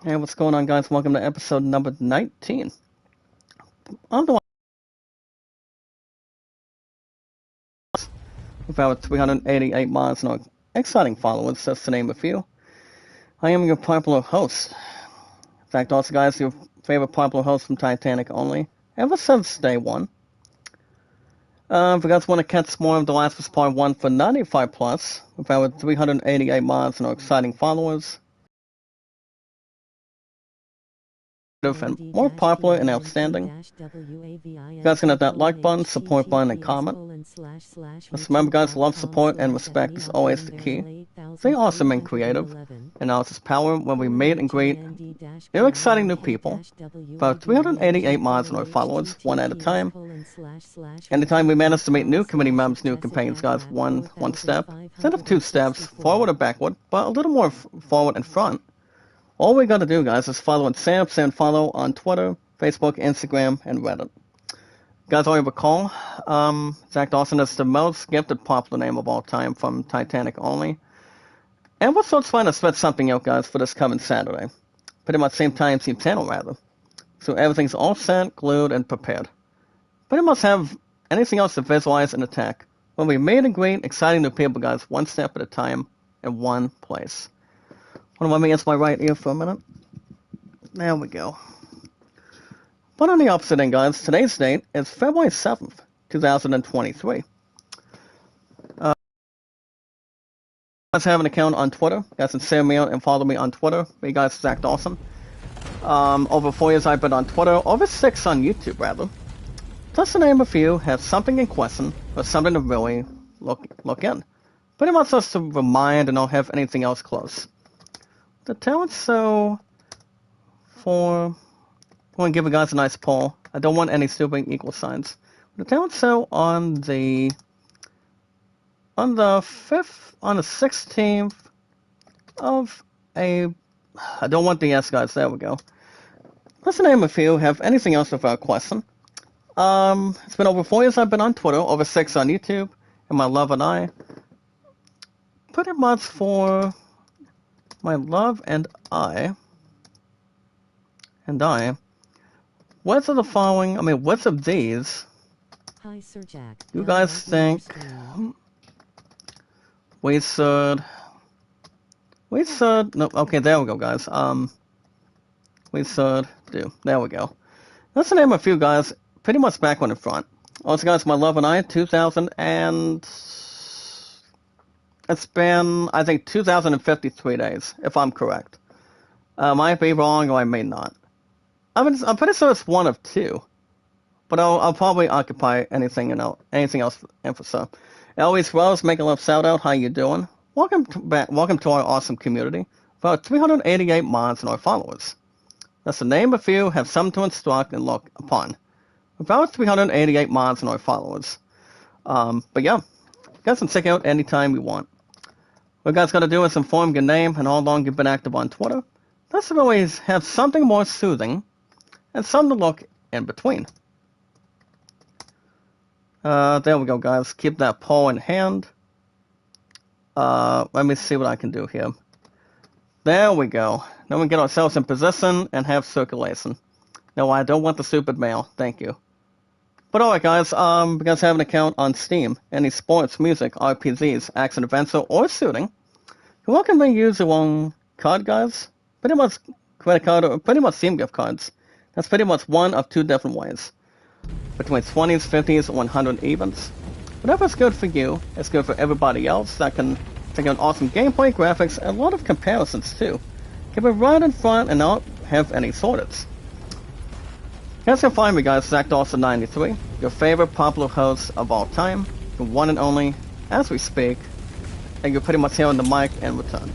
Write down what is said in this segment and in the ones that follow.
Hey, what's going on, guys? Welcome to episode number 19. I'm the one with our 388 mods and our exciting followers, just to name a few. I am your popular host. In fact, also, guys, your favorite popular host from Titanic only, ever since day one. If you guys want to catch more of The Last of Us Part 1 for 95 plus, with our 388 mods and our exciting followers, and more popular and outstanding. You guys can hit that like button, support button, and comment. Just remember, guys, love, support, and respect is always the key. Stay awesome and creative, and now it's power when we meet and greet new exciting new people. About 388 mods and our followers, one at a time. Anytime we manage to meet new community members, new companions, guys, one step, instead of two steps, forward or backward, but a little more forward and front. All we gotta do, guys, is follow and follow on Twitter, Facebook, Instagram, and Reddit. Guys, already recall, Zach Dawson is the most gifted popular name of all time from Titanic only. And we're still trying to spit something out, guys, for this coming Saturday. Pretty much same time, same channel, rather. So everything's all set, glued, and prepared. Pretty much have anything else to visualize and attack. When we meet and greet exciting new people, guys, one step at a time, in one place. Let me answer my right ear for a minute. There we go. But on the opposite end, guys, today's date is February 7th, 2023. You guys have an account on Twitter. You guys can send me out and follow me on Twitter. You guys, Zach Dawson. Over 4 years I've been on Twitter. Over 6 on YouTube, rather. Just to name a few, have something in question, or something to really look in. Pretty much just to remind and not have anything else close. The talent so for I want to give you guys a nice poll. I don't want any stupid equal signs. The talent so on the 16th of a I don't want the S, guys. There we go. Let's name a few. Have anything else without question? It's been over 4 years I've been on Twitter, over 6 on YouTube, and my love and I. Pretty much for my love and I, which of the following, which of these, Hi, Sir Jack. you guys think we should, no, okay, there we go, guys, we should do, there we go. Let's name a few, guys, pretty much backward and front. Also, guys, my love and I, 2000 and... It's been, I think, 2,053 days, if I'm correct. I might be wrong, or I may not. I'm pretty sure it's one of two. But I'll probably occupy anything else for so. Elvis Wells, make a love shout out. How you doing? Welcome to our awesome community. About 388 mods and our followers. That's to name a few, have some to instruct and look upon. About 388 mods and our followers. But yeah, you guys can check out anytime you want. What you guys gotta do is inform your name and how long you've been active on Twitter. That's to always have something more soothing and something to look in between. There we go, guys. Keep that poll in hand. Let me see what I can do here. There we go. Now we get ourselves in position and have circulation. No, I don't want the stupid mail. Thank you. But alright, guys, you guys have an account on Steam. Any sports, music, RPGs, action adventure, or shooting. You're welcome to use your own card, guys. Pretty much credit card or pretty much Steam gift cards. That's pretty much one of two different ways. Between 20s, 50s, or 100 evens. Whatever's good for you is good for everybody else. That can take on awesome gameplay, graphics, and a lot of comparisons too. Keep it right in front and not have any shortage. You guys can find me, guys, Zach Dawson 93, your favorite popular host of all time, the one and only, as we speak, and you're pretty much here on the mic in return.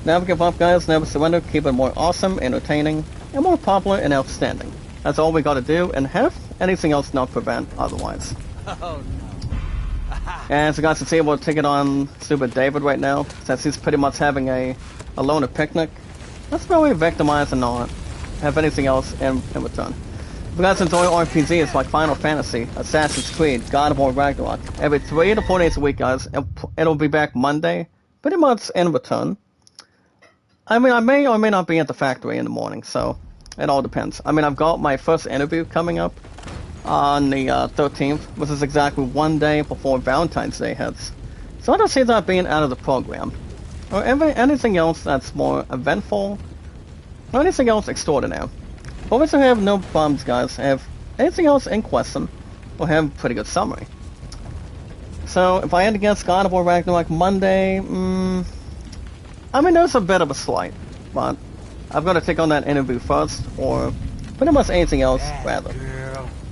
Never give up, guys, never surrender, keep it more awesome, entertaining, and more popular and outstanding. That's all we gotta do, and have anything else not prevent otherwise. Oh, no. And so, guys, can see we'll take it on Super David right now, since he's pretty much having a loner picnic. Let's really victimize and not have anything else in return. If you guys enjoy RPGs like Final Fantasy, Assassin's Creed, God of War Ragnarok, every 3 to 4 days a week, guys, it'll be back Monday, pretty much in return. I mean, I may or may not be at the factory in the morning, so it all depends. I mean, I've got my first interview coming up on the 13th, which is exactly one day before Valentine's Day hits. So I don't see that being out of the program. Or anything else that's more eventful, or anything else extraordinary. But we still have no problems, guys. Have anything else in question, we'll have a pretty good summary. So, if I had to guess God of War Ragnarok Monday, I mean, there's a bit of a slight, but I've got to take on that interview first, or pretty much anything else, rather.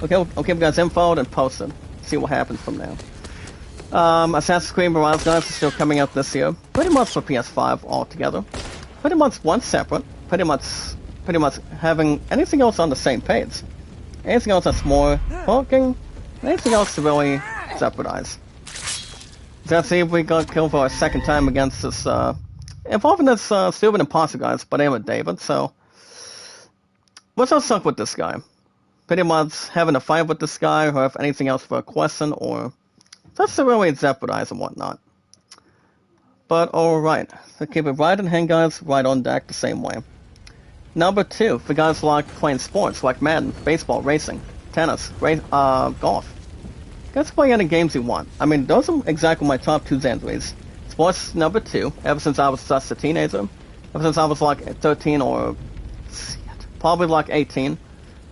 Okay, I'll keep you guys infoed and posted. See what happens from there. Assassin's Creed Mirage, guys, is still coming out this year. Pretty much for PS5 altogether. Pretty much one separate. Pretty much having anything else on the same page. Anything else that's more hulking. Anything else to really jeopardize. Let's see if we got killed for a second time against this, involving this stupid imposter, guys, by the name of David, so what's so stuck with this guy? Pretty much having a fight with this guy, or if anything else for a question, or just to really jeopardize and whatnot. But alright, so keep it right in hand, guys, right on deck the same way. Number 2, for guys like playing sports like Madden, baseball, racing, tennis, golf. Guys play any games you want. I mean, those are exactly my top 2 genres. Sports number 2, ever since I was just a teenager. Ever since I was like 13 or probably like 18.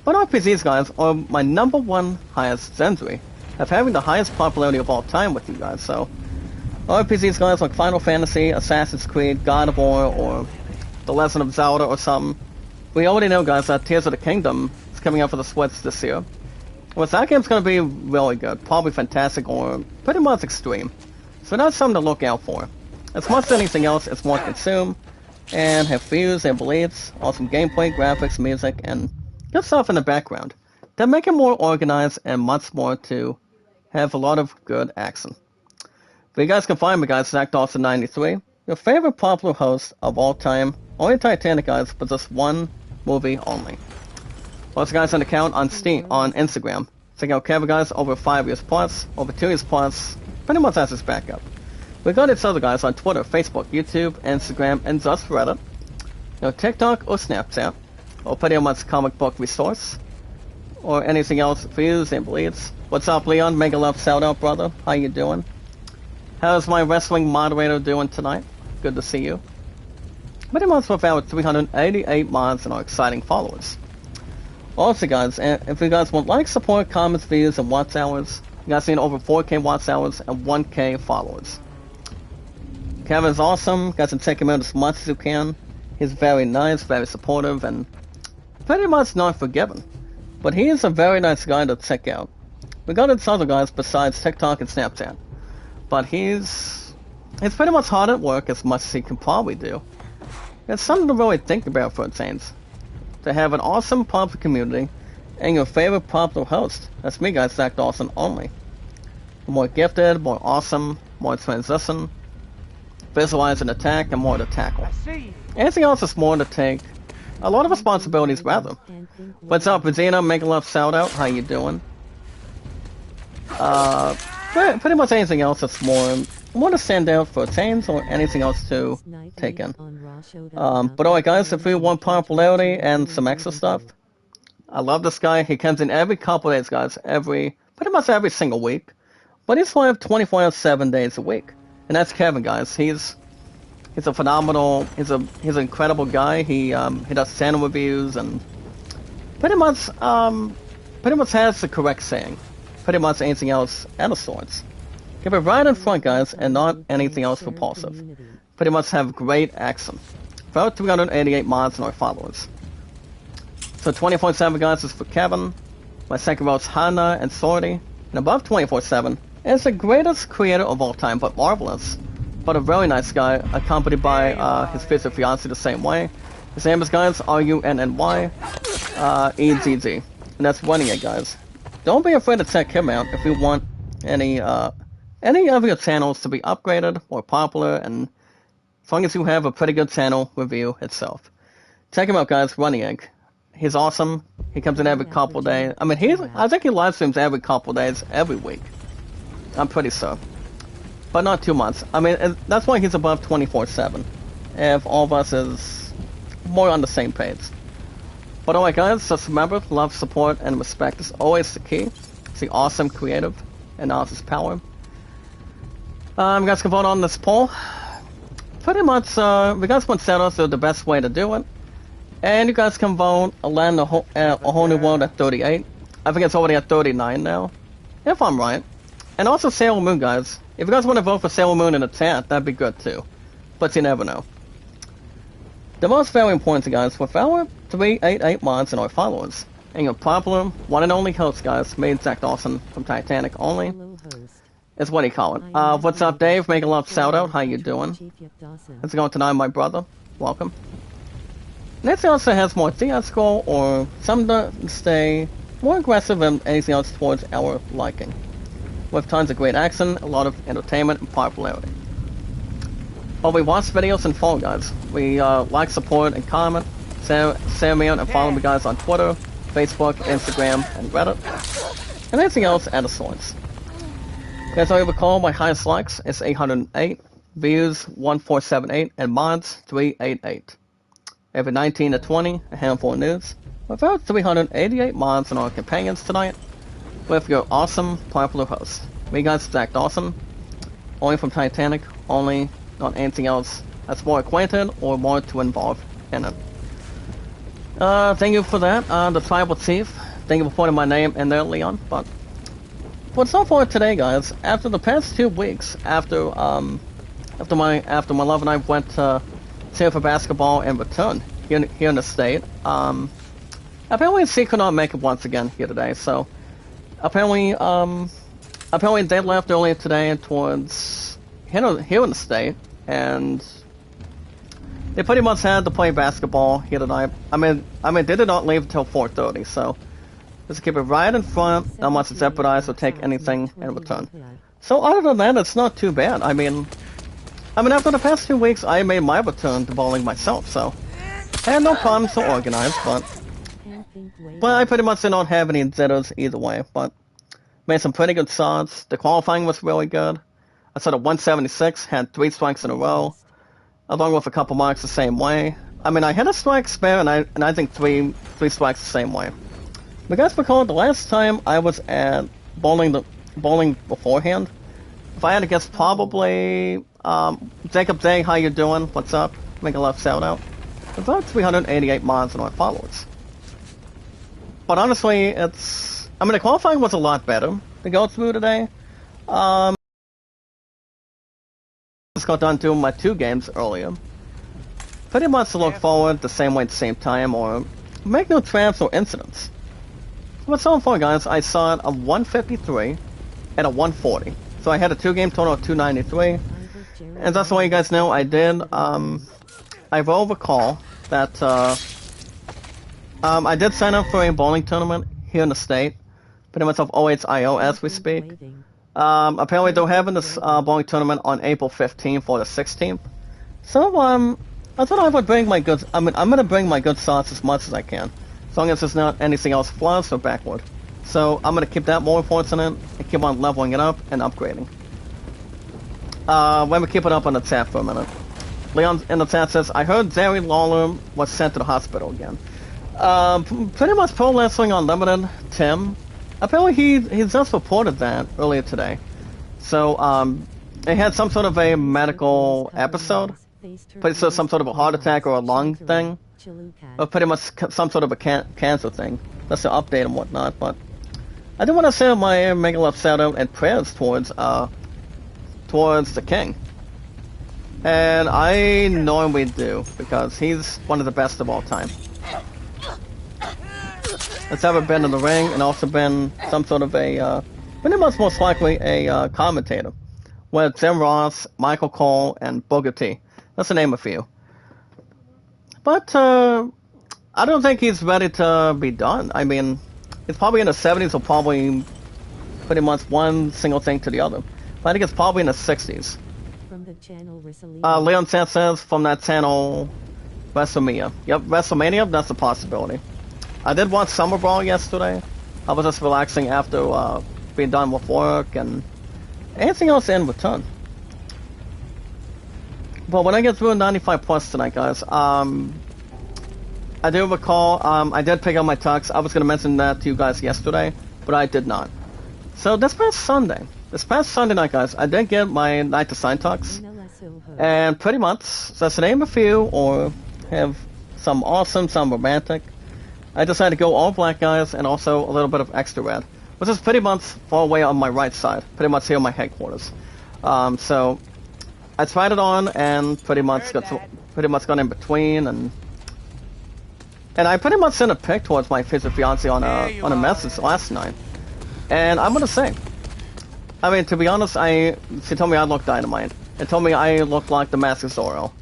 But RPGs, guys, are my number 1 highest genre of having the highest popularity of all time with you guys. So RPGs, guys, like Final Fantasy, Assassin's Creed, God of War, or The Legend of Zelda or something. We already know, guys, that Tears of the Kingdom is coming out for the Switch this year. Well, that game's going to be really good, probably fantastic, or pretty much extreme. So that's something to look out for. As much as anything else, it's more to consume, and have views and beliefs, awesome gameplay, graphics, music, and good stuff in the background. That make it more organized and much more to have a lot of good action. But you guys can find me, guys, Zach Dawson93, your favorite popular host of all time, only Titanic, guys, but just one movie only. Also, guys, an account on Steam, on Instagram. Check out Kevin, guys, over 5 years plus, over 2 years plus, pretty much as his backup. We got each other, guys, on Twitter, Facebook, YouTube, Instagram, and just Reddit. TikTok or Snapchat, or pretty much comic book resource, or anything else, views and bleeds. What's up, Leon? Mega love shout out, brother. How you doing? How's my wrestling moderator doing tonight? Good to see you. Pretty much with our 388 mods and our exciting followers. Also, guys, if you guys want likes, support, comments, views, and watch hours, you guys need over 4K watch hours and 1K followers. Kevin's awesome. You guys can check him out as much as you can. He's very nice, very supportive, and pretty much not forgiving. But he is a very nice guy to check out. We got his other guys besides TikTok and Snapchat. But he's pretty much hard at work as much as he can probably do. It's something to really think about for a change. To have an awesome popular community and your favorite popular host. That's me, guys, Zach Dawson only. More gifted, more awesome, more transition, visualize an attack, and more to tackle. Anything else is more to take. A lot of responsibilities, rather. What's up, Regina? Make a love shout out. How you doing? Pretty much anything else that's more to stand out for a change or anything else to take in. But alright, guys, if we want popularity and some extra stuff, I love this guy. He comes in every couple days, guys. Pretty much every single week. But he's live 24 hours, 7 days a week. And that's Kevin, guys. He's a phenomenal, he's an incredible guy. He does channel reviews and pretty much has the correct saying. Pretty much anything else out of sorts. Keep it right in front, guys, and not anything else repulsive. Pretty much have great accent. About 388 mods and our followers. So 24/7, guys, is for Kevin. My second row is Hana and Sorty. And above 24/7 is the greatest creator of all time, but marvelous. But a very nice guy, accompanied by his future fiancé the same way. His name is, guys, RUNNY EGG. And that's running it, guys. Don't be afraid to check him out if you want any of your channels to be upgraded, more popular, and as long as you have a pretty good channel review itself. Check him out, guys, Running Egg. He's awesome. He comes in every couple days. I mean, I think he live streams every couple days, every week. I'm pretty sure. But not 2 months. I mean, that's why he's above 24/7. If all of us is more on the same page. But alright guys, just remember, love, support, and respect is always the key. See awesome, creative, and artist power. You guys can vote on this poll. Pretty much, we guys want Zeros are the best way to do it. And you guys can vote Land a Whole New World at 38. I think it's already at 39 now, if I'm right. And also Sailor Moon, guys. If you guys want to vote for Sailor Moon in the chat, that'd be good too. But you never know. The most very important, guys, with our 388 mods and our followers, and your popular, one and only host, guys, made Zach Dawson from Titanic only, is what he call it. What's up, Dave? Make a love shout out. How you doing? How's it going tonight, my brother? Welcome. Nancy also has more theatrical or some to stay more aggressive and anything else towards our liking. With tons of great action, a lot of entertainment and popularity. But we watch videos and follow, guys. We like, support, and comment. Share me and follow me, guys, on Twitter, Facebook, Instagram, and Reddit. And anything else at a source. As I recall, my highest likes is 808, views 1478, and mods 388. Every 19 to 20, a handful of news. With about 388 mods and our companions tonight, with your awesome, popular host. Me, guys, Zach Dawson. Only from Titanic, only, not anything else that's more acquainted or more to involve in it. Thank you for that, the Tribal Chief. Thank you for putting my name in there, Leon. But so far today, guys, after the past 2 weeks, after my love and I went to San for basketball and returned here in the state, apparently C could not make it once again here today, so apparently they left earlier today towards here in the state, and they pretty much had to play basketball here tonight. I mean they did not leave until 4:30, so just keep it right in front, not much to jeopardize or take anything in return. So other than that, it's not too bad. I mean after the past 2 weeks, I made my return to bowling myself, so I had no problems to organize, but I pretty much did not have any jitters either way, but made some pretty good shots. The qualifying was really good. I set a 176, had 3 strikes in a row, along with a couple marks the same way. I mean, I had a strike spare, and I think three strikes the same way. But guys, recall the last time I was at bowling beforehand, if I had to guess, probably Jacob Day, how you doing? What's up? Make a love shout out. About 388 mods and our followers. But honestly, the qualifying was a lot better to go through today. Just got done doing my 2 games earlier. Pretty much to look forward the same way at the same time, or make no traps or incidents. But so far, guys, I saw a 153 and a 140. So I had a 2-game total of 293. And just so you guys know, I will recall that I did sign up for a bowling tournament here in the state, pretty much of OHIO as we speak. Apparently they're having this bowling tournament on April 15th or the 16th. So I thought I would bring my goods. I'm gonna bring my good sauce as much as I can, as long as there's not anything else flaws or backward. So I'm gonna keep that more important and keep on leveling it up and upgrading. Let me keep it up on the chat for a minute. Leon in the chat says, I heard Jerry Lawler was sent to the hospital again. Pretty much Pro Wrestling Unlimited, Tim. Apparently he just reported that earlier today. So, they had some sort of a medical episode. Pretty sure some sort of a heart attack or a lung thing. Or pretty much some sort of a cancer thing. That's the update and whatnot, but I do want to say my mega love shout out and prayers towards the king. And I know we do, because he's one of the best of all time. That's ever been in the ring, and also been some sort of a, pretty much most likely a commentator. With Tim Ross, Michael Cole, and Booker T. That's to name a few. But, I don't think he's ready to be done. I mean, he's probably in the 70s, or probably pretty much one single thing to the other. But I think it's probably in the 60s. From the channel Leon says from that channel, WrestleMania. Yep, WrestleMania, that's a possibility. I did watch Summer Brawl yesterday. I was just relaxing after being done with work and anything else in return. But when I get through 95 plus tonight, guys, I do recall, I did pick up my tux. I was going to mention that to you guys yesterday, but I did not. So this past Sunday night, guys, I did get my Night to Sign tux. And pretty much, just to name a few, or have some awesome, some romantic, I decided to go all black, guys, and also a little bit of extra red, which is pretty much far away on my right side, pretty much here on my headquarters. So I tried it on and pretty much got in between, and I pretty much sent a pic towards my future fiance on a message last night. And I'm gonna say, I mean, to be honest, she told me I look dynamite. It told me I look like the Mask of Zorro.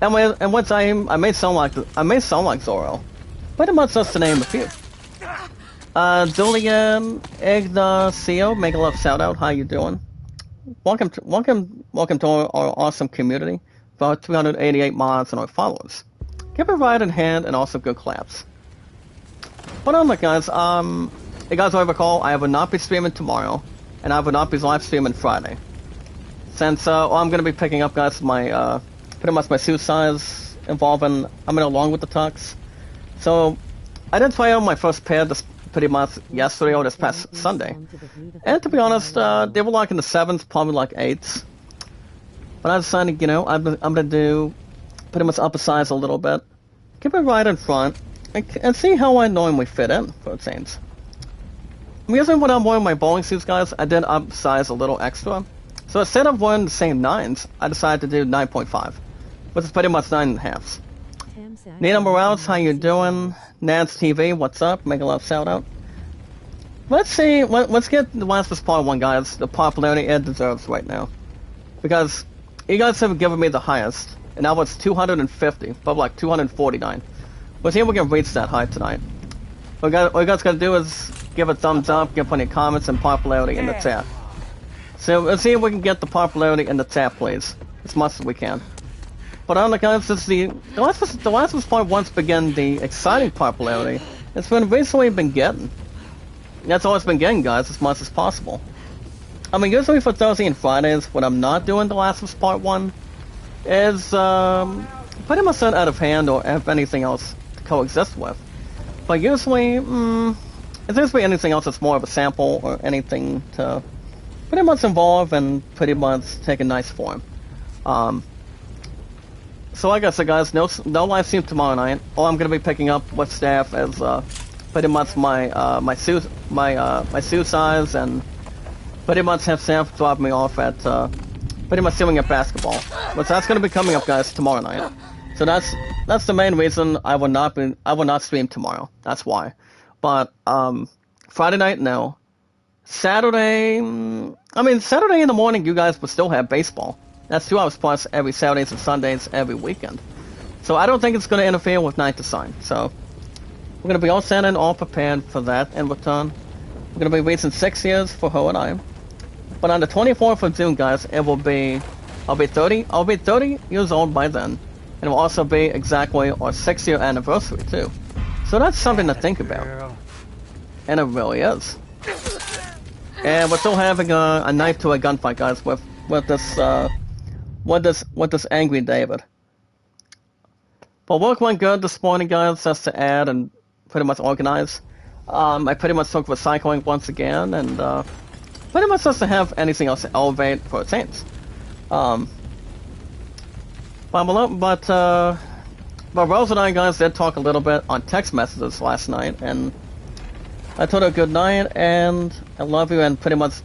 And once I may sound like Zorro. Pretty much just to name a few. Julian Ignacio, make a love shout out. How you doing? Welcome to our awesome community. About 388 mods and our followers. Give a right in hand and also good claps. But on that, guys, you guys will recall I will not be streaming tomorrow, and I will not be live streaming Friday. Since I'm gonna be picking up, guys, my pretty much my suit size involving along with the tux. So I did try out my first pair this pretty much yesterday or this past Sunday, and to be honest, they were like in the 7s, probably like 8s. But I decided, I'm gonna do pretty much up a size a little bit, keep it right in front, and see how I normally fit in for a change. Usually when I'm wearing my bowling suits, guys, I did upsize a little extra. So instead of wearing the same 9s, I decided to do 9.5, which is pretty much 9.5s. Nina Morales, how you doing? Nance TV, what's up? Make a love shout out. Let's see, let's get The Last of Us Part 1, guys, the popularity it deserves right now. Because you guys have given me the highest, and that was 250, but like 249. Let's see if we can reach that high tonight. What you guys gotta do is give a thumbs up, give plenty of comments and popularity in the chat. So let's see if we can get the popularity in the chat, please, as much as we can. But on the guys, this is the Last of Us Part 1's began the exciting popularity it's recently been getting. That's all it's been getting, guys, as much as possible. I mean, usually for Thursday and Fridays, when I'm not doing The Last of Us Part 1, is pretty much out of hand or have anything else to coexist with. But usually, it seems to be anything else that's more of a sample or anything to pretty much involve and pretty much take a nice form. So like I said, guys, no live stream tomorrow night. All I'm gonna be picking up with staff is pretty much my suit size, and pretty much have staff drop me off at pretty much doing at basketball. But that's gonna be coming up, guys, tomorrow night. So that's the main reason I will not stream tomorrow. That's why. But Friday night, no. Saturday in the morning, you guys will still have baseball. That's 2 hours plus every Saturdays and Sundays every weekend. So I don't think it's going to interfere with Night to Sign. So we're going to be all set and all prepared for that in return. We're going to be reaching 6 years for her and I. But on the 24th of June, guys, I'll be 30 years old by then. And it will also be exactly our 6-year anniversary too. So that's something to think about. And it really is. And we're still having a knife to a gunfight, guys, with this angry David. But work went good this morning, guys, just to add and pretty much organize. I pretty much took recycling once again, and pretty much just to have anything else to elevate for a change. But Rose and I, guys, did talk a little bit on text messages last night, and I told her good night and I love you, and pretty much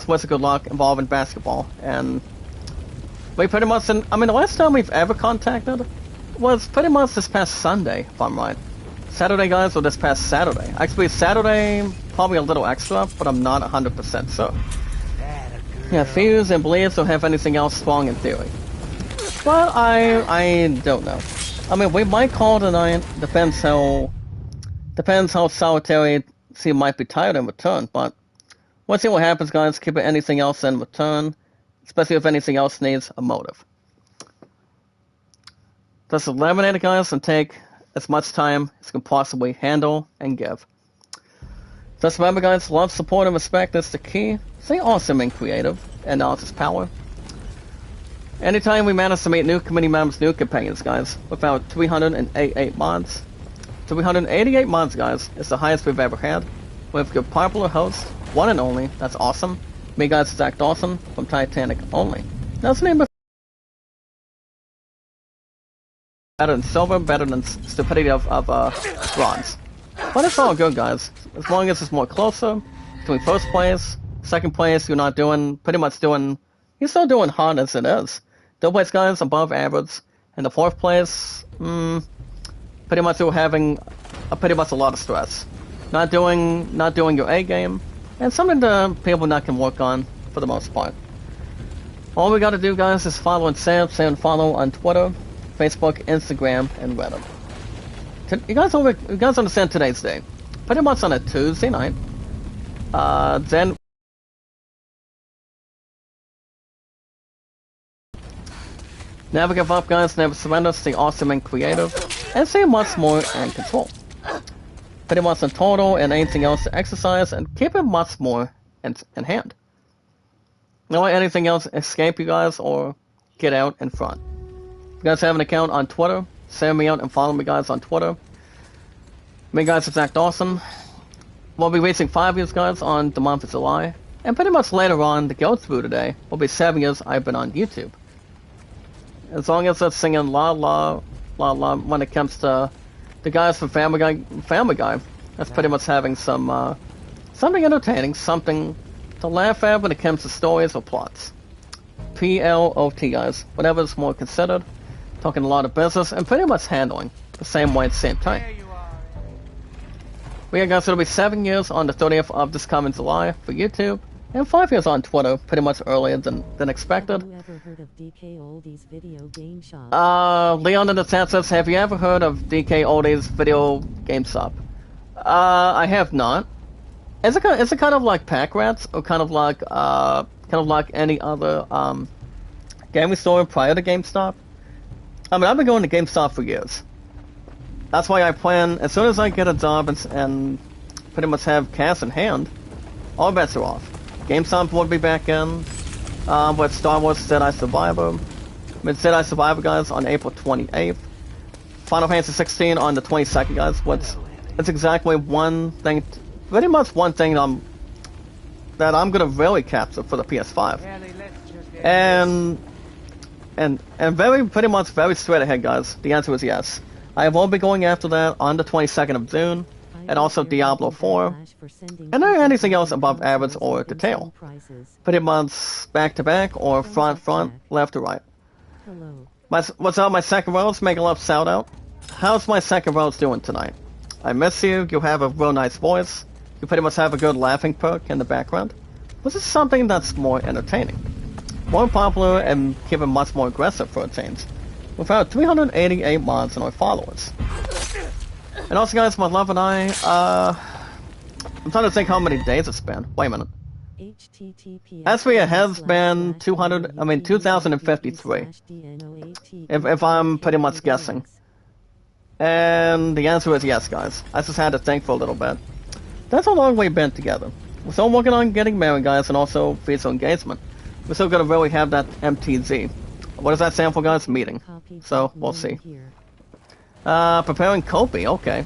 wish her good luck involving basketball. And we pretty much, the last time we've ever contacted was pretty much this past Sunday, if I'm right. Saturday, guys, or this past Saturday. Actually, Saturday, probably a little extra, but I'm not 100% sure. Yeah, fears and beliefs or have anything else strong in theory. But I don't know. We might call tonight, depends how solitary she might be tired in return, but we'll see what happens, guys. Keep it anything else in return, especially if anything else needs a motive. Just eliminate it, guys, and take as much time as you can possibly handle and give. Just remember, guys, love, support, and respect is the key. Stay awesome and creative, and knowledge is power. Anytime we manage to meet new community members, new companions, guys, with our 388 mods, 388 mods, guys. It's the highest we've ever had. With your popular host, one and only. That's awesome. Me, guys, Zach Dawson from Titanic Only. That's the name of better than silver, better than stupidity of bronze. But it's all good, guys. As long as it's more closer between first place, second place, you're not doing, pretty much doing, you're still doing hard as it is. Third place, guys, above average. And the fourth place, pretty much you're having pretty much a lot of stress. Not doing your A game, and something that people not can work on for the most part. All we gotta do, guys, is follow and say and follow on Twitter, Facebook, Instagram, and Reddit. You guys understand today's day? Pretty much on a Tuesday night. Then never give up, guys. Never surrender. Stay awesome and creative, and stay much more in control. Pretty much in total, and anything else to exercise, and keep it much more in hand. Don't let anything else escape you guys or get out in front. If you guys have an account on Twitter, send me out and follow me, guys, on Twitter. Me, guys, it's Zach Dawson. We'll be reaching 5 years, guys, on the month of July. And pretty much later on, to go through today, will be 7 years I've been on YouTube. As long as it's singing la la la la when it comes to the guys from Family Guy, that's pretty much having some something entertaining, something to laugh at when it comes to stories or plots. PLOT, guys, whatever's more considered, talking a lot of business, and pretty much handling the same way at the same time. We guys, it'll be 7 years on the 30th of this coming July for YouTube, and 5 years on Twitter, pretty much earlier than expected. Have you ever heard of DK Oldies Video Game Shop? Leon in the chat says, have you ever heard of DK Oldies Video Game Shop? I have not. Is it kind of like Pack Rats, or kind of like any other gaming store prior to GameStop? I mean, I've been going to GameStop for years. That's why I plan, as soon as I get a job and pretty much have cash in hand, all bets are off. GameStop will be back in with Star Wars Jedi Survivor. Jedi Survivor, guys, on April 28th. Final Fantasy 16 on the 22nd, guys. It's exactly one thing, pretty much one thing that I'm gonna really capture for the PS5. And pretty much very straight ahead, guys. The answer is yes. I will be going after that on the 22nd of June, and also Diablo 4, and anything else above average or detail. Pretty much back to back or front, left to right. What's up, my second rows? Make a love shout out. How's my second rows doing tonight? I miss you. You have a real nice voice. You pretty much have a good laughing perk in the background. This is something that's more entertaining, more popular, and keeping much more aggressive for a change. Without 388 mods and our followers. And also, guys, my love and I, I'm trying to think how many days it's been. Wait a minute. Actually, it has been 2053. If I'm pretty much guessing. And the answer is yes, guys. I just had to think for a little bit. That's how long we've been together. We're still working on getting married, guys, and also physical engagement. We're still gonna really have that MTZ. What does that stand for, guys? Meeting. So, we'll see. Preparing Kobe, okay.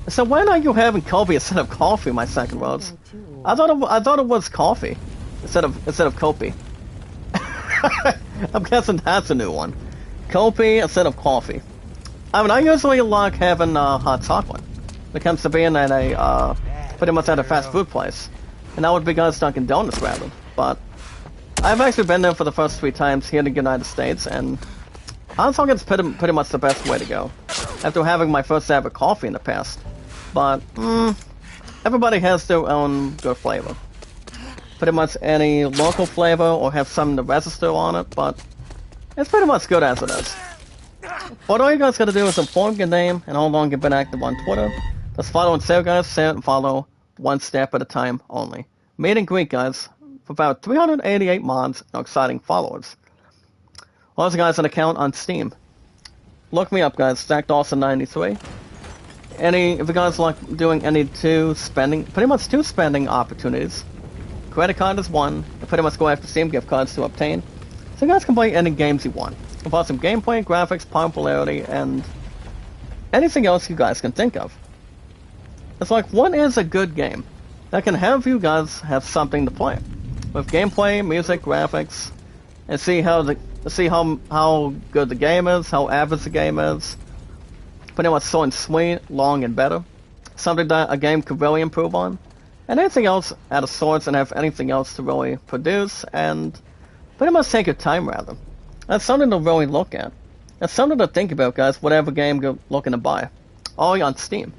So when are you having Kobe instead of coffee, my second roads? I thought it was coffee instead of Kobe. I'm guessing that's a new one. Kobe instead of coffee. I mean, I usually like having hot chocolate when it comes to being at a pretty much at a fast food place, and that would be guys Dunkin' Donuts rather. But I've actually been there for the first 3 times here in the United States, and I think it's pretty much the best way to go. After having my first ever coffee in the past. But, everybody has their own good flavor. Pretty much any local flavor or have something to register on it, but it's pretty much good as it is. What all you guys gotta do is inform your name and how long you've been active on Twitter. Just follow and save, guys. Save and follow one step at a time only. Meet and greet, guys. For about 388 mods and exciting followers. Also, guys, an account on Steam. Look me up, guys. Zach Dawson 93. If you guys like doing any pretty much two spending opportunities. Credit card is one. You pretty much go after Steam gift cards to obtain. So you guys can play any games you want. About some gameplay, graphics, popularity, and anything else you guys can think of. It's like, what is a good game that can have you guys have something to play with gameplay, music, graphics, and see how good the game is, how average the game is, pretty much short and sweet, long and better, something that a game could really improve on, and anything else out of sorts, and have anything else to really produce, and pretty much take your time rather. That's something to really look at. That's something to think about, guys, whatever game you're looking to buy. All on Steam.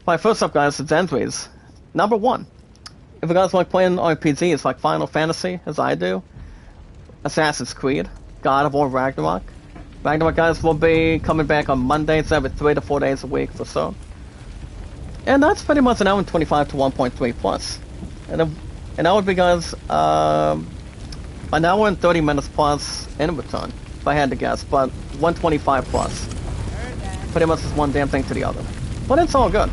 Alright, first up, guys, it's entries. Number 1. If you guys like playing RPGs like Final Fantasy, as I do, Assassin's Creed, God of War Ragnarok. Ragnarok, guys, will be coming back on Mondays every 3 to 4 days a week for so. And that's pretty much an hour and 25 to 1.3 plus. And that would be, guys, an hour and 30 minutes plus in return, if I had to guess, but 125 plus. Pretty much just one damn thing to the other. But it's all good.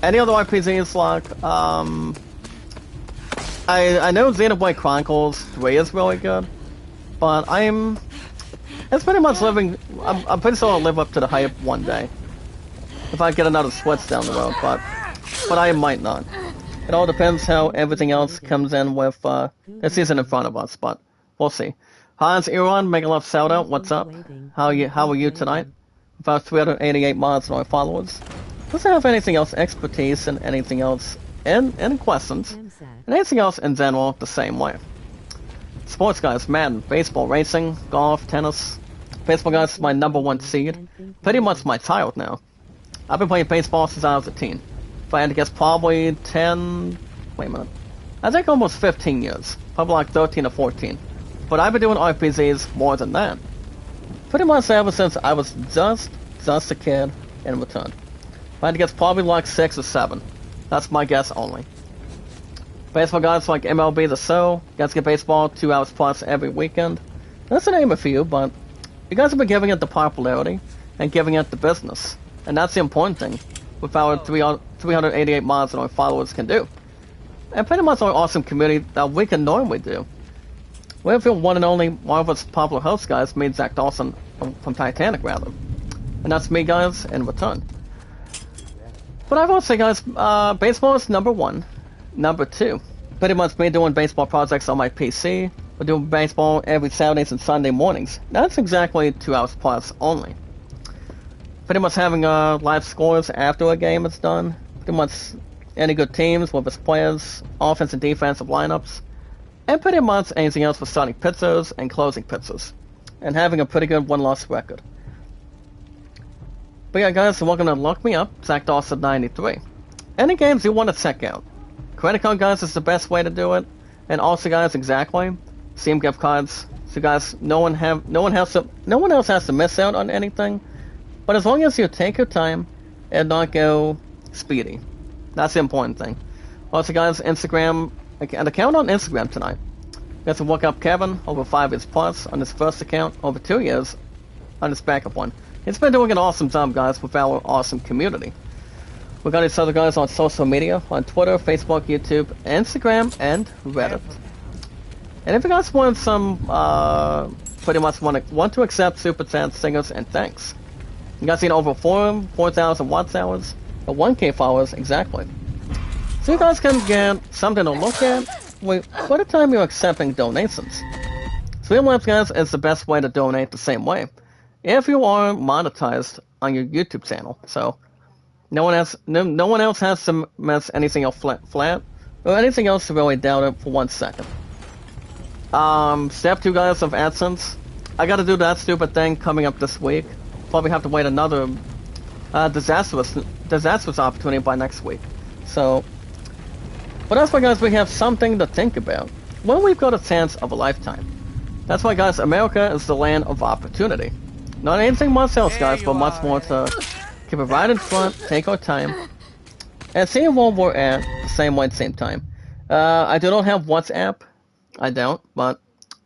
Any other RPGs like, I know Xenoblade Chronicles 3 is really good, but it's pretty much I'm pretty sure I'll live up to the hype one day. If I get another Switch down the road, but I might not. It all depends how everything else comes in with, the season in front of us, but we'll see. Hans Iran, Mega Love Shout Out, what's up? How are you tonight? About 388 mods and our followers. Doesn't have anything else, expertise and anything else, and any questions, and anything else in general the same way. Sports, guys, Madden, baseball, racing, golf, tennis. Baseball, guys, is my number 1 seed. Pretty much my child now. I've been playing baseball since I was a teen. If I had to guess, probably 10... Wait a minute. I think almost 15 years. Probably like 13 or 14. But I've been doing RPGs more than that. Pretty much ever since I was just a kid in return. If I had to guess, probably like 6 or 7. That's my guess only. Baseball, guys, like MLB The Show. You guys get baseball 2 hours plus every weekend. That's a name a few, but you guys have been giving it the popularity and giving it the business. And that's the important thing with our 388 mods and our followers can do. And pretty much our awesome community that we can normally do. We have your one and only marvelous popular host, guys, me, Zach Dawson, from Titanic, rather. And that's me, guys, in return. But I will say, guys, baseball is number 1. Number 2, pretty much me doing baseball projects on my PC. We're doing baseball every Saturdays and Sunday mornings. That's exactly 2 hours plus only. Pretty much having live scores after a game is done. Pretty much any good teams with its players, offense and defensive lineups. And pretty much anything else for starting pitchers and closing pitchers. And having a pretty good win-loss record. But yeah, guys, welcome to Look Me Up, Zach Dawson 93. Any games you want to check out. Credit card, guys, is the best way to do it. And also, guys, exactly, Steam gift cards. So, guys, no one else has to miss out on anything. But as long as you take your time and not go speedy, that's the important thing. Also, guys, Instagram, an account on Instagram tonight. You guys can look up Kevin, over 5 years plus, on his first account, over 2 years on his backup one. He's been doing an awesome job, guys, with our awesome community. We got each other, guys, on social media, on Twitter, Facebook, YouTube, Instagram, and Reddit. And if you guys want some, pretty much want to accept super chats, singers, and thanks. You guys seen over 4,000 watts hours, or 1K followers exactly. So you guys can get something to look at by the time you're accepting donations. Streamlabs, guys, is the best way to donate the same way, if you are monetized on your YouTube channel. So no one else has to mess anything else flat, or anything else to really doubt it for 1 second. Step 2, guys, of AdSense. I gotta do that stupid thing coming up this week. Probably have to wait another disastrous opportunity by next week. So, but that's why, guys, we have something to think about when we've got a chance of a lifetime. That's why, guys, America is the land of opportunity. Not anything much else, guys, but much more to keep it right in front, take our time, and see where we're at the same way at the same time. I do not have WhatsApp. I don't, but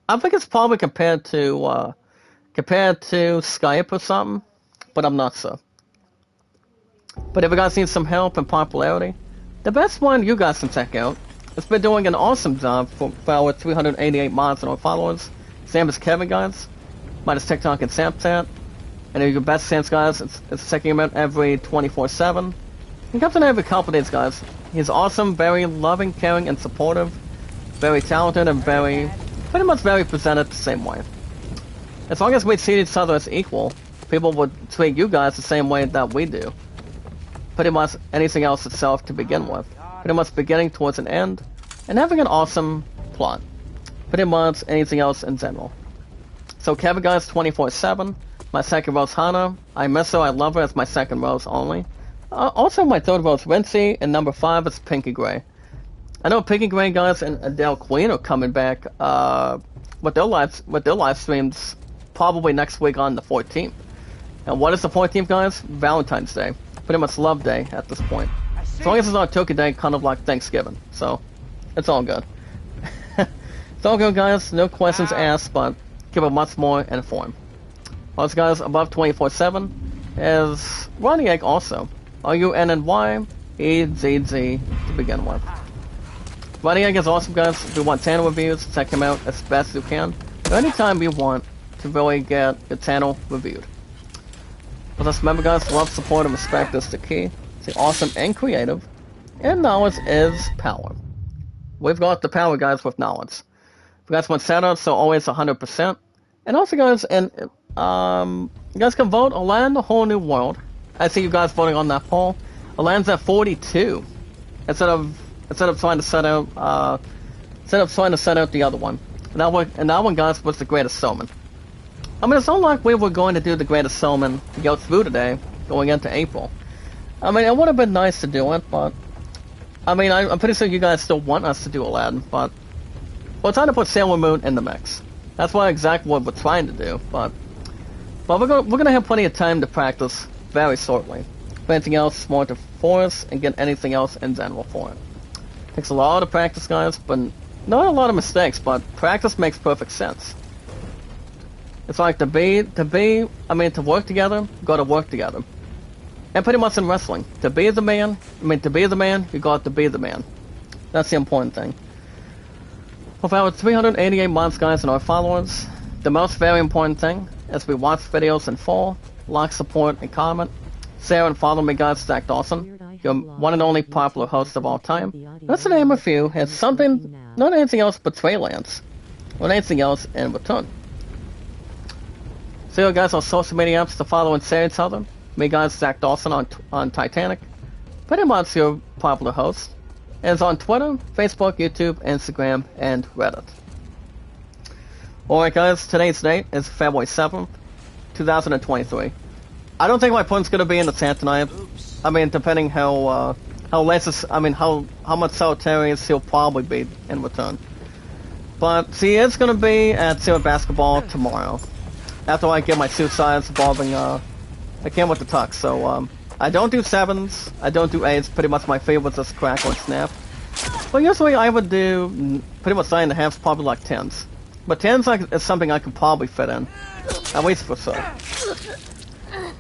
I think it's probably compared to Skype or something, but I'm not sure. But if you guys need some help and popularity, the best one you guys can check out has been doing an awesome job for our 388 mods and our followers. Same as Kevin, guys. Minus TikTok and Snapchat. And your best chance, guys, it's checking him out every 24/7. He comes in every couple days, guys. He's awesome, very loving, caring, and supportive. Very talented and pretty much very presented the same way. As long as we treat each other as equal, people would treat you guys the same way that we do. Pretty much anything else itself to begin with. Pretty much beginning towards an end, and having an awesome plot. Pretty much anything else in general. So Kevin, guys, 24/7. My second rose, Hana. I miss her, I love her as my second rose only. Also my third rose, Rincey, and number 5 is Pinky Gray. I know Pinky Gray, guys, and Adele Queen are coming back with their live streams probably next week on the 14th. And what is the 14th, guys? Valentine's Day. Pretty much love day at this point. As long as it's not Turkey Day, kind of like Thanksgiving. So, it's all good. It's all good, guys. No questions asked, but keep it much more informed. Also, guys, above 24/7 is Ronnie Egg also. RUNNYEZZ to begin with. Ronnie Egg is awesome, guys. If you want channel reviews, check him out as best you can. Or anytime you want to really get the channel reviewed. But just remember, guys, love, support, and respect is the key. Stay awesome and creative. And knowledge is power. We've got the power, guys, with knowledge. If you guys want shoutouts, so always 100%. And also, guys, you guys can vote Aland, a whole new world. I see you guys voting on that poll. Aland's at 42. Instead of trying to set out the other one. And that one, guys, was the Greatest Showman. I mean, it's not like we were going to do the Greatest Showman to go through today, going into April. I mean, it would have been nice to do it, but I mean, I'm pretty sure you guys still want us to do Aladdin, but we're trying to put Sailor Moon in the mix. That's exactly what we're trying to do, but we're gonna have plenty of time to practice very shortly. If anything else, more to force and get anything else in general for it. Takes a lot of practice, guys, but not a lot of mistakes, but practice makes perfect sense. It's like to work together, you gotta work together. And pretty much in wrestling, to be the man, you got to be the man. That's the important thing. With our 388 months, guys, and our followers, the most very important thing is we watch videos in full, like, support, and comment. Share and follow me, guys, Zach Dawson, your one and only popular host of all time. That's the name of you. It's something, not anything else but Traillands, or anything else in return. See you guys on social media apps to follow and share each other. Me, guys, Zach Dawson on Titanic. Pretty much your popular host. And it's on Twitter, Facebook, YouTube, Instagram, and Reddit. Alright, guys, today's date is February 7th, 2023. I don't think my opponent's gonna be in the chat tonight. I mean, depending how much Solitarius he'll probably be in return. But he is gonna be at Zero Basketball tomorrow. After I get my two sides involving, I came with the tux, so, I don't do 7s, I don't do 8s, pretty much my favorite is Crackle and Snap. But usually I would do pretty much 9.5s, probably like 10s. But 10s is something I could probably fit in, at least for sure.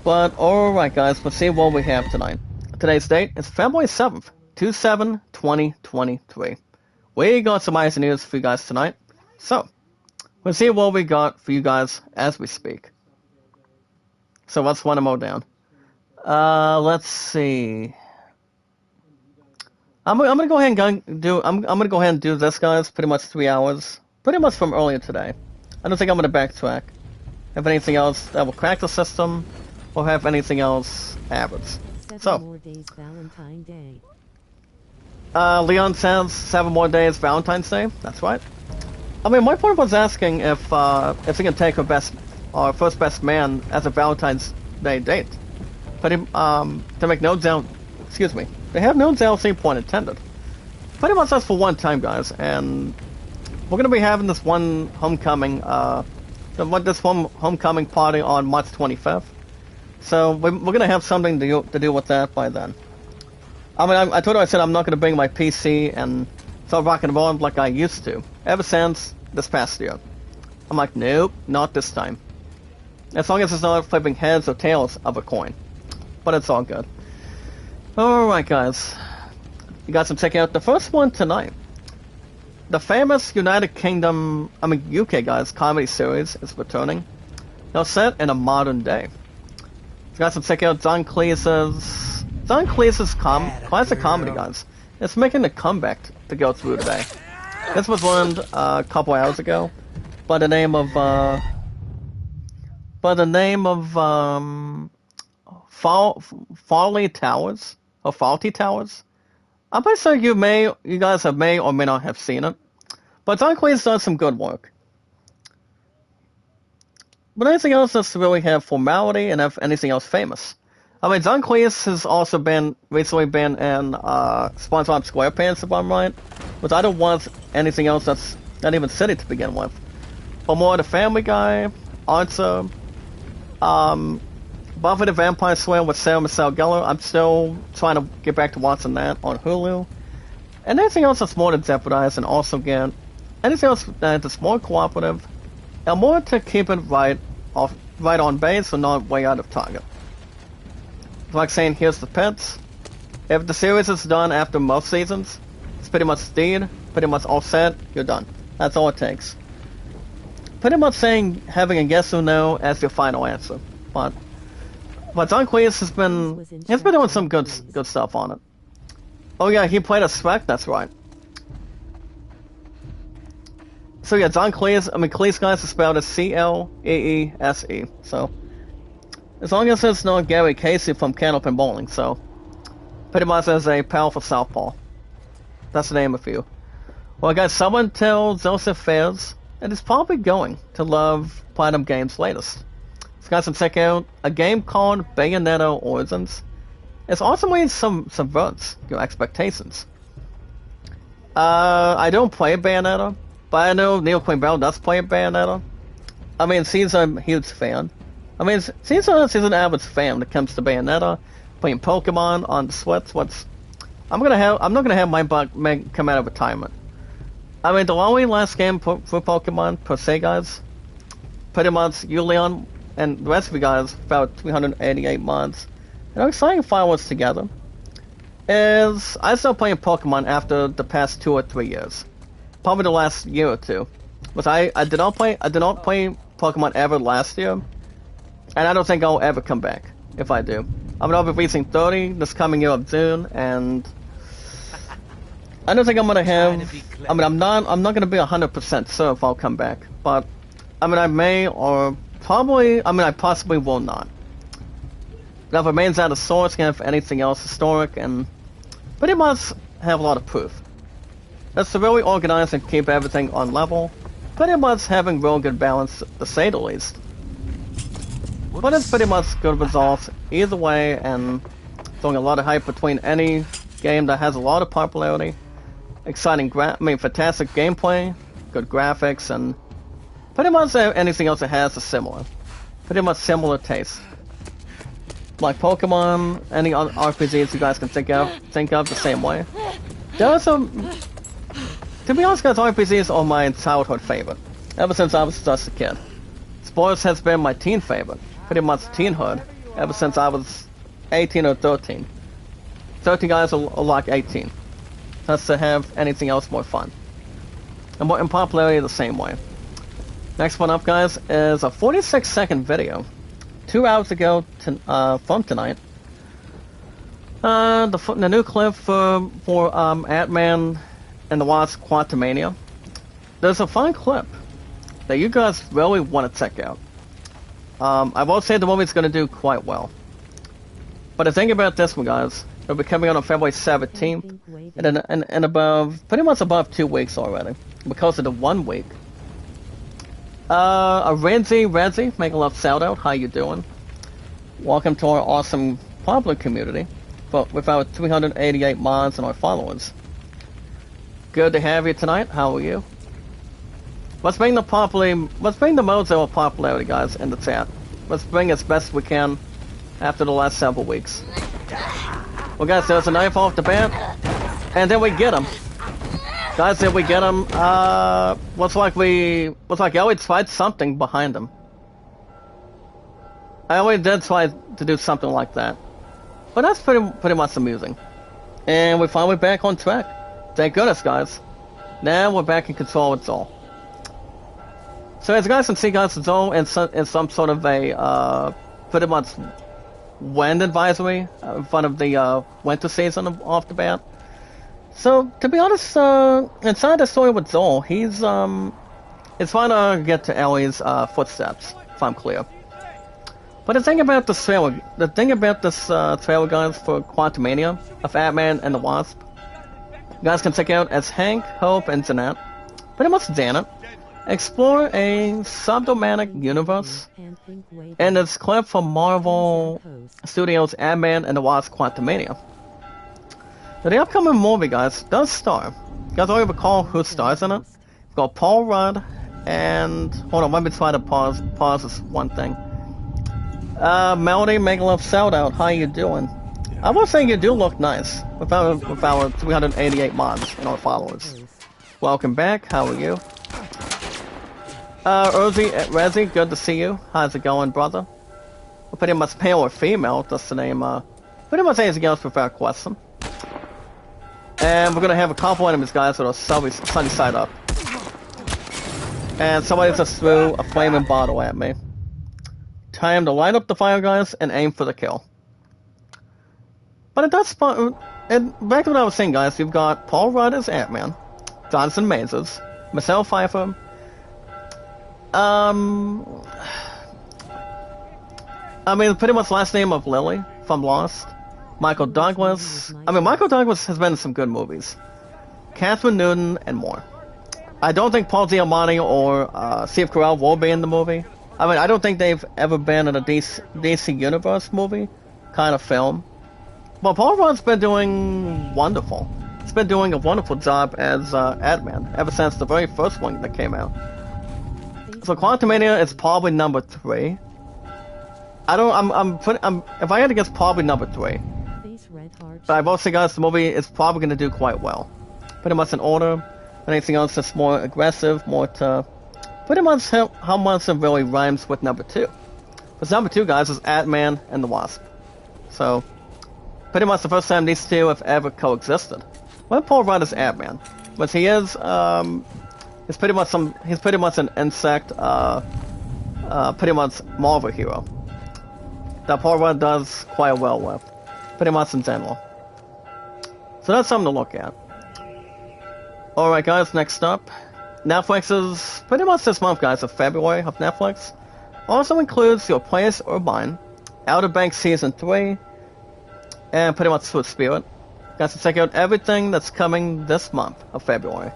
But alright, guys, let's see what we have tonight. Today's date is February 7th, 2023. We got some ice news for you guys tonight. So, let's see what we got for you guys as we speak. So let's one more down. Let's see. I'm gonna go ahead and do this, guys. Pretty much 3 hours, pretty much from earlier today. I don't think I'm gonna backtrack. Have anything else that will crack the system, or have anything else average. So, more days Valentine's Day. Leon says 7 more days Valentine's Day. That's right. I mean, my point was asking if we can take our first best man as a Valentine's Day date. But to make no doubt, excuse me, they have no DLC point intended. Pretty much that's for one time, guys, and we're gonna be having this one homecoming, homecoming party on March 25th. So we're gonna have something to do with that by then. I mean, I told her, I said I'm not gonna bring my PC and start rocking and rolling like I used to ever since this past year. I'm like, nope, not this time. As long as it's not flipping heads or tails of a coin. But it's all good. Alright, guys. You guys can check out the first one tonight. The famous United Kingdom, UK, guys, comedy series is returning. Now set in a modern day. Guys, check out Don Cleese's classic comedy, guys. It's making a comeback to go through today. This was learned a couple hours ago by the name of Farley Towers or Faulty Towers. I'm pretty sure you guys may or may not have seen it, but Don Cleese does some good work. But anything else that's really have formality and have anything else famous. I mean, Don Cleese has also recently been in SpongeBob SquarePants, if I'm right, which I don't want anything else that's not even city to begin with. But more the Family Guy, Archer, Buffy the Vampire Slayer with Sarah Michelle Gellar. I'm still trying to get back to watching that on Hulu. And anything else that's more to jeopardize and also get anything else that's more cooperative and more to keep it right on base and not way out of target. Like saying, here's the pets. If the series is done after most seasons, it's pretty much dead, pretty much all set, you're done. That's all it takes. Pretty much saying, having a yes or no as your final answer. But Don Cleese has been doing some good stuff on it. Oh yeah, he played a Shrek, that's right. So yeah, Don Cleese, Cleese guys is spelled as C-L-E-E-S-E, so. As long as it's not Gary Casey from Candlepin Bowling, so. Pretty much as a powerful southpaw. That's the name of you. Well guys, someone tell Joseph Fares that he's probably going to love Platinum Games' latest. So guys, check out a game called Bayonetta Origins. It's ultimately subverts your expectations. I don't play Bayonetta, but I know Neil Quinn Bell does play Bayonetta. I mean, she's a huge fan. I mean, she's an avid fan when it comes to Bayonetta, playing Pokemon on the Switch. I'm not gonna have my buck come out of retirement. I mean, the only last game for Pokemon per se, guys, pretty much you, Leon, and the rest of you guys, about 388 months, and I'm exciting fireworks together. Is I started playing Pokemon after the past 2 or 3 years, probably the last year or two. But I did not play Pokemon ever last year. And I don't think I'll ever come back, if I do. I'll be reaching 30 this coming year of June, and I don't think I'm gonna have. I'm not gonna be 100% sure if I'll come back, but I may or probably. I possibly will not. That remains out of source, and if anything else historic, and pretty much have a lot of proof. That's to really organize and keep everything on level. Pretty much having real good balance, to say the least. But it's pretty much good results either way, and throwing a lot of hype between any game that has a lot of popularity, exciting fantastic gameplay, good graphics, and pretty much anything else that has a pretty much similar taste. Like Pokemon, any other RPGs you guys can think of the same way. There are some, to be honest guys, RPGs are my childhood favorite, ever since I was just a kid. Sports has been my teen favorite. Pretty much teenhood, ever since I was 18 or 13. 13 guys are like 18. That's to have anything else more fun. And more in popularity the same way. Next one up, guys, is a 46-second video. 2 hours ago from tonight. The new clip for Ant-Man and the Wasp: Quantumania. There's a fun clip that you guys really want to check out. I won't say the movie's going to do quite well. But the thing about this one, guys, it'll be coming out on February 17th, and pretty much above 2 weeks already. Because of the 1 week. Renzi, make a love shout out, how you doing? Welcome to our awesome popular community, but with our 388 mods and our followers. Good to have you tonight, how are you? Let's bring the modes of popularity, guys, in the chat. Let's bring as best we can after the last several weeks. Well, guys, there's a knife off the bat, and then we get him. Guys, then we get him. Looks like Ellie tried something behind him. Ellie did try to do something like that, but that's pretty much amusing. And we're finally back on track. Thank goodness, guys. Now we're back in control of it all. So as you guys can see, guys, it's all in some sort of a, pretty much wind advisory in front of the winter season off the bat. So, to be honest, inside the story with Zoel, he's it's trying to get to Ellie's footsteps, if I'm clear. But the thing about this trailer, trailer, guys, for Quantumania of Ant-Man and the Wasp, you guys can check out as Hank, Hope, and Jeanette, pretty much Janet, explore a subdominic universe in this clip from Marvel Studios' Ant-Man and the Wasp Quantumania. Now, the upcoming movie, guys, does star. You guys already recall who stars in it? We've got Paul Rudd and... Hold on, let me try to pause this one thing. Melody Megalov Sellout, how you doing? I will say you do look nice with our 388 mods and our followers. Welcome back, how are you? Rezi, good to see you. How's it going, brother? Well, pretty much male or female, that's the name, pretty much anything else without question. And we're gonna have a couple enemies, guys, that are sunny side up. And somebody just threw a flaming bottle at me. Time to light up the fire, guys, and aim for the kill. But it does spawn. And back to what I was saying, guys, we've got Paul Rudd as Ant-Man, Jonathan Majors, Michelle Pfeiffer. I mean, pretty much last name of Lily from Lost. Michael Douglas. I mean, Michael Douglas has been in some good movies. Catherine Newton and more. I don't think Paul Giamatti or Steve Carell will be in the movie. I mean, I don't think they've ever been in a DC Universe movie kind of film. But Paul Rudd's been doing wonderful. He's been doing a wonderful job as Ant-Man ever since the very first one that came out. So Quantumania is probably number 3. If I had to guess, probably number 3. But I will say, guys, the movie is probably going to do quite well. Pretty much in order. Anything else that's more aggressive, more to... Pretty much how much it really rhymes with number 2. Because number 2, guys, is Ant-Man and the Wasp. So, pretty much the first time these two have ever coexisted. Well, Paul Rudd is Ant-Man. But he is, he's pretty much an insect, pretty much Marvel hero. That Paul Rudd does quite well with. Pretty much in general. So that's something to look at. Alright, guys, next up. Netflix's pretty much this month, guys, of February of Netflix, also includes Your Place or Mine, Outer Banks Season 3, and pretty much Sweet Spirit. Guys, to check out everything that's coming this month of February.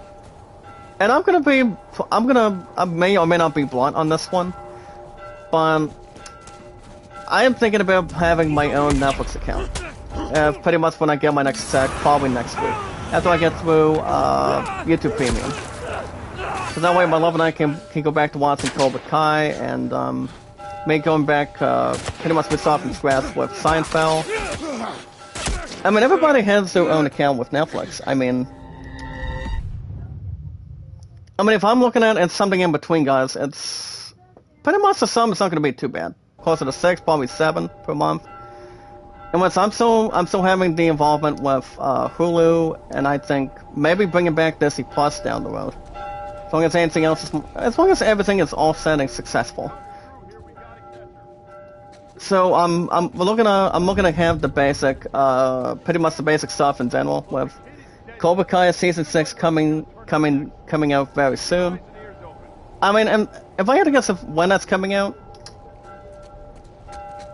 And I may or may not be blunt on this one, but I am thinking about having my own Netflix account. Pretty much when I get my next check, probably next week, after I get through YouTube Premium. So that way my love and I can go back to watching Cobra Kai and maybe going back pretty much start from scratch with Seinfeld. I mean, everybody has their own account with Netflix. I mean, if I'm looking at something in between, guys, it's pretty much the sum is not going to be too bad. Closer to 6, probably 7 per month. And once I'm still having the involvement with Hulu, and I think maybe bringing back Disney Plus down the road. As long as anything else as long as everything is all set and successful. So I'm looking to have the basic, pretty much the basic stuff in general with Cobra Kai Season 6 coming out very soon. I mean, and if I had to guess when that's coming out,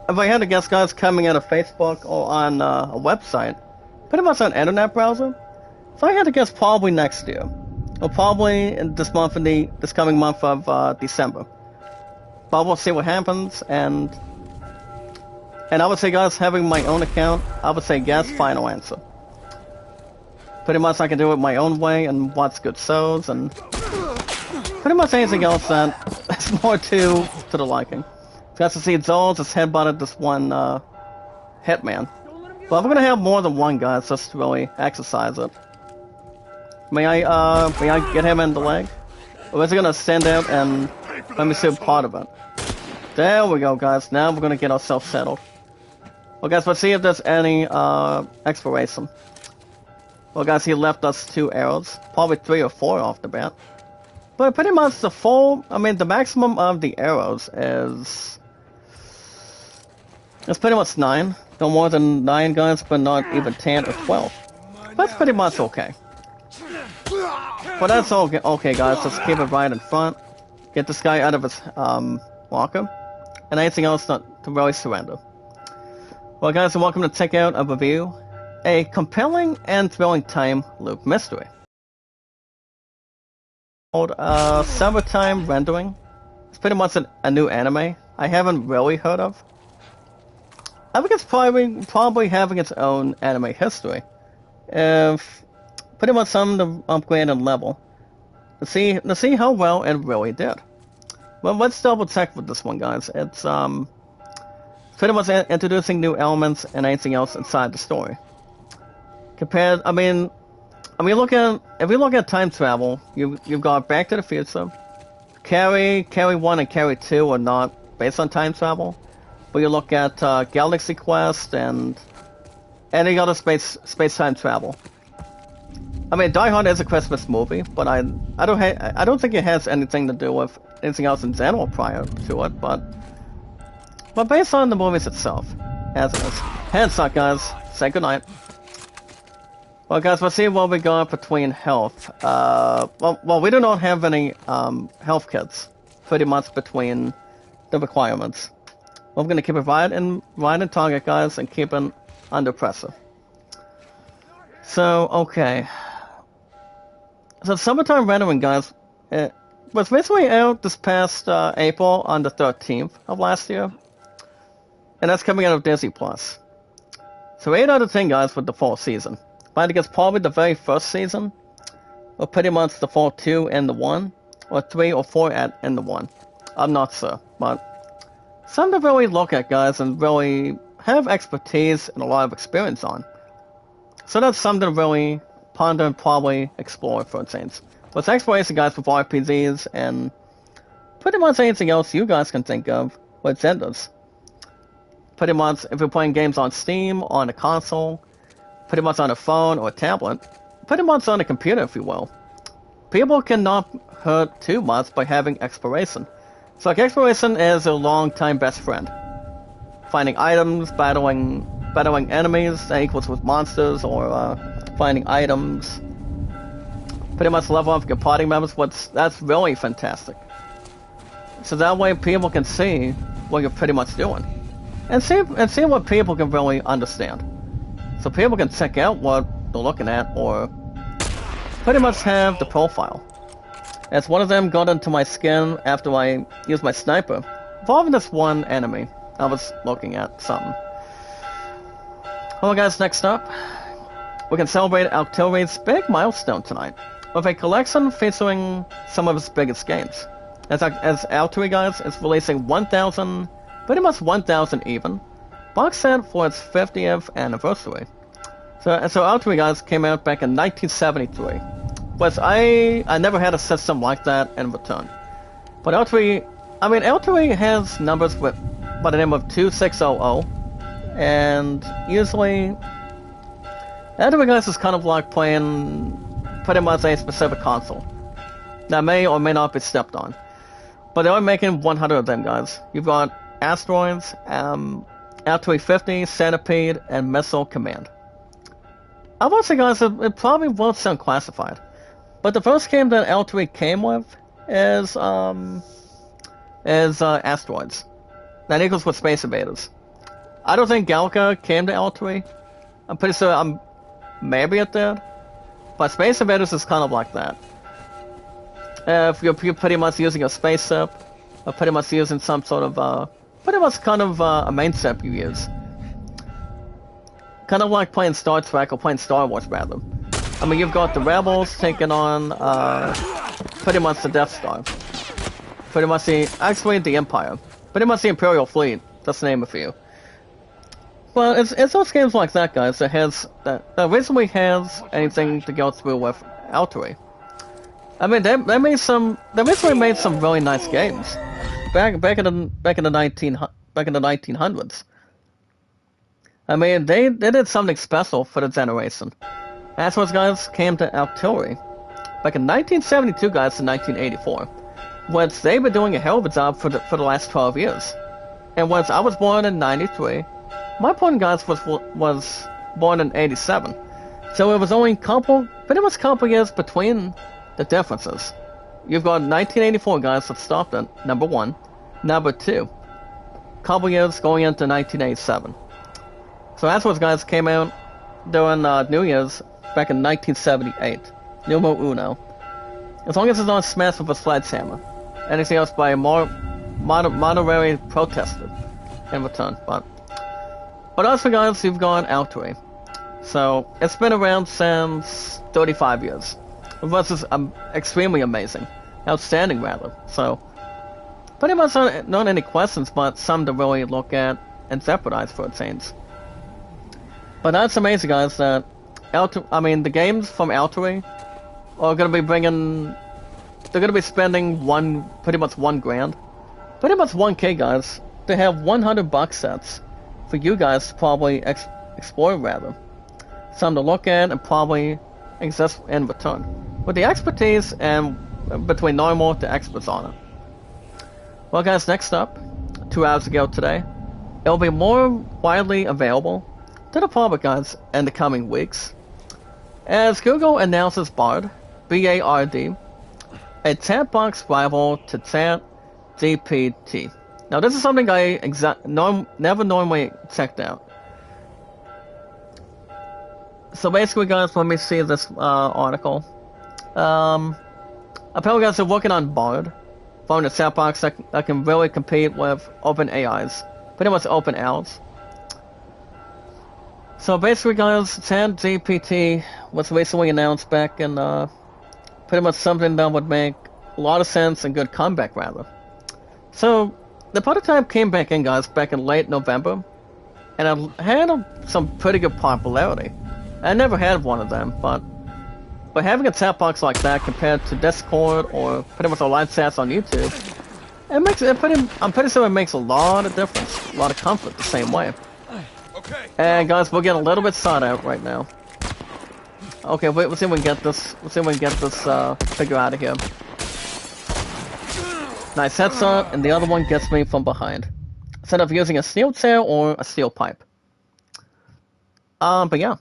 if I had to guess, guys, coming out of Facebook or on a website, pretty much on an internet browser, if I had to guess, probably next year. Or probably in this coming month of December. But we'll see what happens, and I would say, guys, having my own account, I would say yes, final answer. Pretty much I can do it my own way and watch good shows, and pretty much anything else that is more to the liking. Got to see Zoel just headbutted this one hitman. But we're gonna have more than one, guys, just to really exercise it. May I get him in the leg? Or is he gonna stand out and let me see part of it? There we go, guys. Now we're gonna get ourselves settled. Well, guys, let's see if there's any exploration. Well, guys, he left us 2 arrows, probably 3 or 4 off the bat. But pretty much the maximum of the arrows is It's pretty much 9. No more than 9 guys, but not even 10 or 12. That's pretty much okay. But that's okay, guys. Let's keep it right in front. Get this guy out of his locker. And anything else not to really surrender. Well, guys, welcome to check out a review. A compelling and thrilling time loop mystery. Called Summertime Rendering. It's pretty much a new anime I haven't really heard of. I think it's probably having its own anime history. If pretty much some to upgrade and level. To see how well it really did. Well, let's double check with this one, guys. It's pretty much introducing new elements and anything else inside the story. Compared, if we look at time travel, you've got Back to the Future. Carry 1 and Carry 2 are not based on time travel, but you look at Galaxy Quest and any other space-time travel. Die Hard is a Christmas movie, but I don't think it has anything to do with anything else in general prior to it, but based on the movies itself, as it is. Hands up, guys. Say goodnight. Well, guys, let's see what we got between health. Well, we do not have any health kits, pretty much between the requirements. We're gonna keep it right in target, guys, and keep it under pressure. So, okay. So, Summertime Rendering, guys, it was recently out this past April on the 13th of last year. And that's coming out of Disney Plus. So 8 out of 10, guys, with the full season. I think it's probably the very first season, or pretty much the full 2 and the 1, or 3 or 4 and the 1. I'm not sure, but something to really look at, guys, and really have expertise and a lot of experience on. So that's something to really ponder and probably explore for a change. With exploration, guys, with RPGs and pretty much anything else you guys can think of with genders. Pretty much, if you're playing games on Steam, on a console, pretty much on a phone or a tablet, pretty much on a computer, if you will. People cannot hurt too much by having exploration. So, like, exploration is a long-time best friend. Finding items, battling enemies that equals with monsters, or finding items. Pretty much level up your party members. That's really fantastic. So that way people can see what you're pretty much doing. And see what people can really understand. So people can check out what they're looking at, or pretty much have the profile. As one of them got into my skin after I used my sniper, involving this one enemy, I was looking at something. Well, guys, next up, we can celebrate Alteri's big milestone tonight with a collection featuring some of his biggest games. As Alteri, guys, is releasing 1,000, pretty much 1,000 even, box set for its 50th anniversary. So Alteri, guys, came out back in 1973. But I never had a system like that in return. But Alteri has numbers by the name of 2600, and usually Alteri, guys, is kind of like playing pretty much a specific console that may or may not be stepped on. But they are making 100 of them, guys. You've got Asteroids, Alteri 50, Centipede, and Missile Command. I will say, guys, it probably won't sound classified, but the first game that Alteri came with is Asteroids. That equals with Space Invaders. I don't think Galca came to Alteri. I'm pretty sure maybe it did, but Space Invaders is kind of like that. If you're pretty much using a spaceship, or pretty much using some sort of a main ship you use. Kind of like playing Star Trek or playing Star Wars, rather. You've got the Rebels taking on pretty much the Death Star. Pretty much the Empire. Pretty much the Imperial Fleet, just to name a few. Well, it's those games like that, guys, that recently has anything to go through with Alteri. They recently made some really nice games. Back in the 1900s. They did something special for the generation. Asteroids, guys, came to Alteri back in 1972, guys, to 1984. Which they've been doing a hell of a job for the last 12 years. And I was born in 93. My opponent, guys, was born in 87. So it was only pretty much a couple years between the differences. You've got 1984 guys that stopped at number 1. Number 2, couple years going into 1987. So that's what guys came out during New Year's back in 1978. Numero uno. As long as it's not smashed with a sledgehammer. Anything else by a moderate protester in return. But also, guys, you've got Altari. So it's been around since 35 years. Which is extremely amazing. Outstanding, rather. So pretty much not any questions, but some to really look at and jeopardize for it seems. But that's amazing, guys, that the games from Altari are going to be they're going to be spending pretty much $1 grand. Pretty much $1K, guys, to have 100 box sets for you guys to probably explore, rather. Some to look at and probably exist in return. With the expertise and between normal to experts on it. Well, guys, next up, 2 hours ago today, it'll be more widely available to the public, guys, in the coming weeks, as Google announces Bard, B-A-R-D, a chat box rival to ChatGPT. Now, this is something I never normally checked out. So basically, guys, let me see this article. Apparently, guys, they're working on Bard, forming a chat box that can really compete with OpenAI's, pretty much OpenAL's. So basically, guys, ChatGPT was recently announced back in pretty much something that would make a lot of sense and good comeback, rather. So the prototype came back in, guys, back in late November, and it had some pretty good popularity. I never had one of them, but having a chat box like that compared to Discord or pretty much a live chats on YouTube, I'm pretty sure it makes a lot of difference, a lot of comfort the same way. Okay. And guys, we're getting a little bit sought out right now. Okay, wait, let's see if we can get this. Let's see if we can get this figure out of here. Nice headshot, and the other one gets me from behind. Instead of using a steel chair or a steel pipe. But yeah,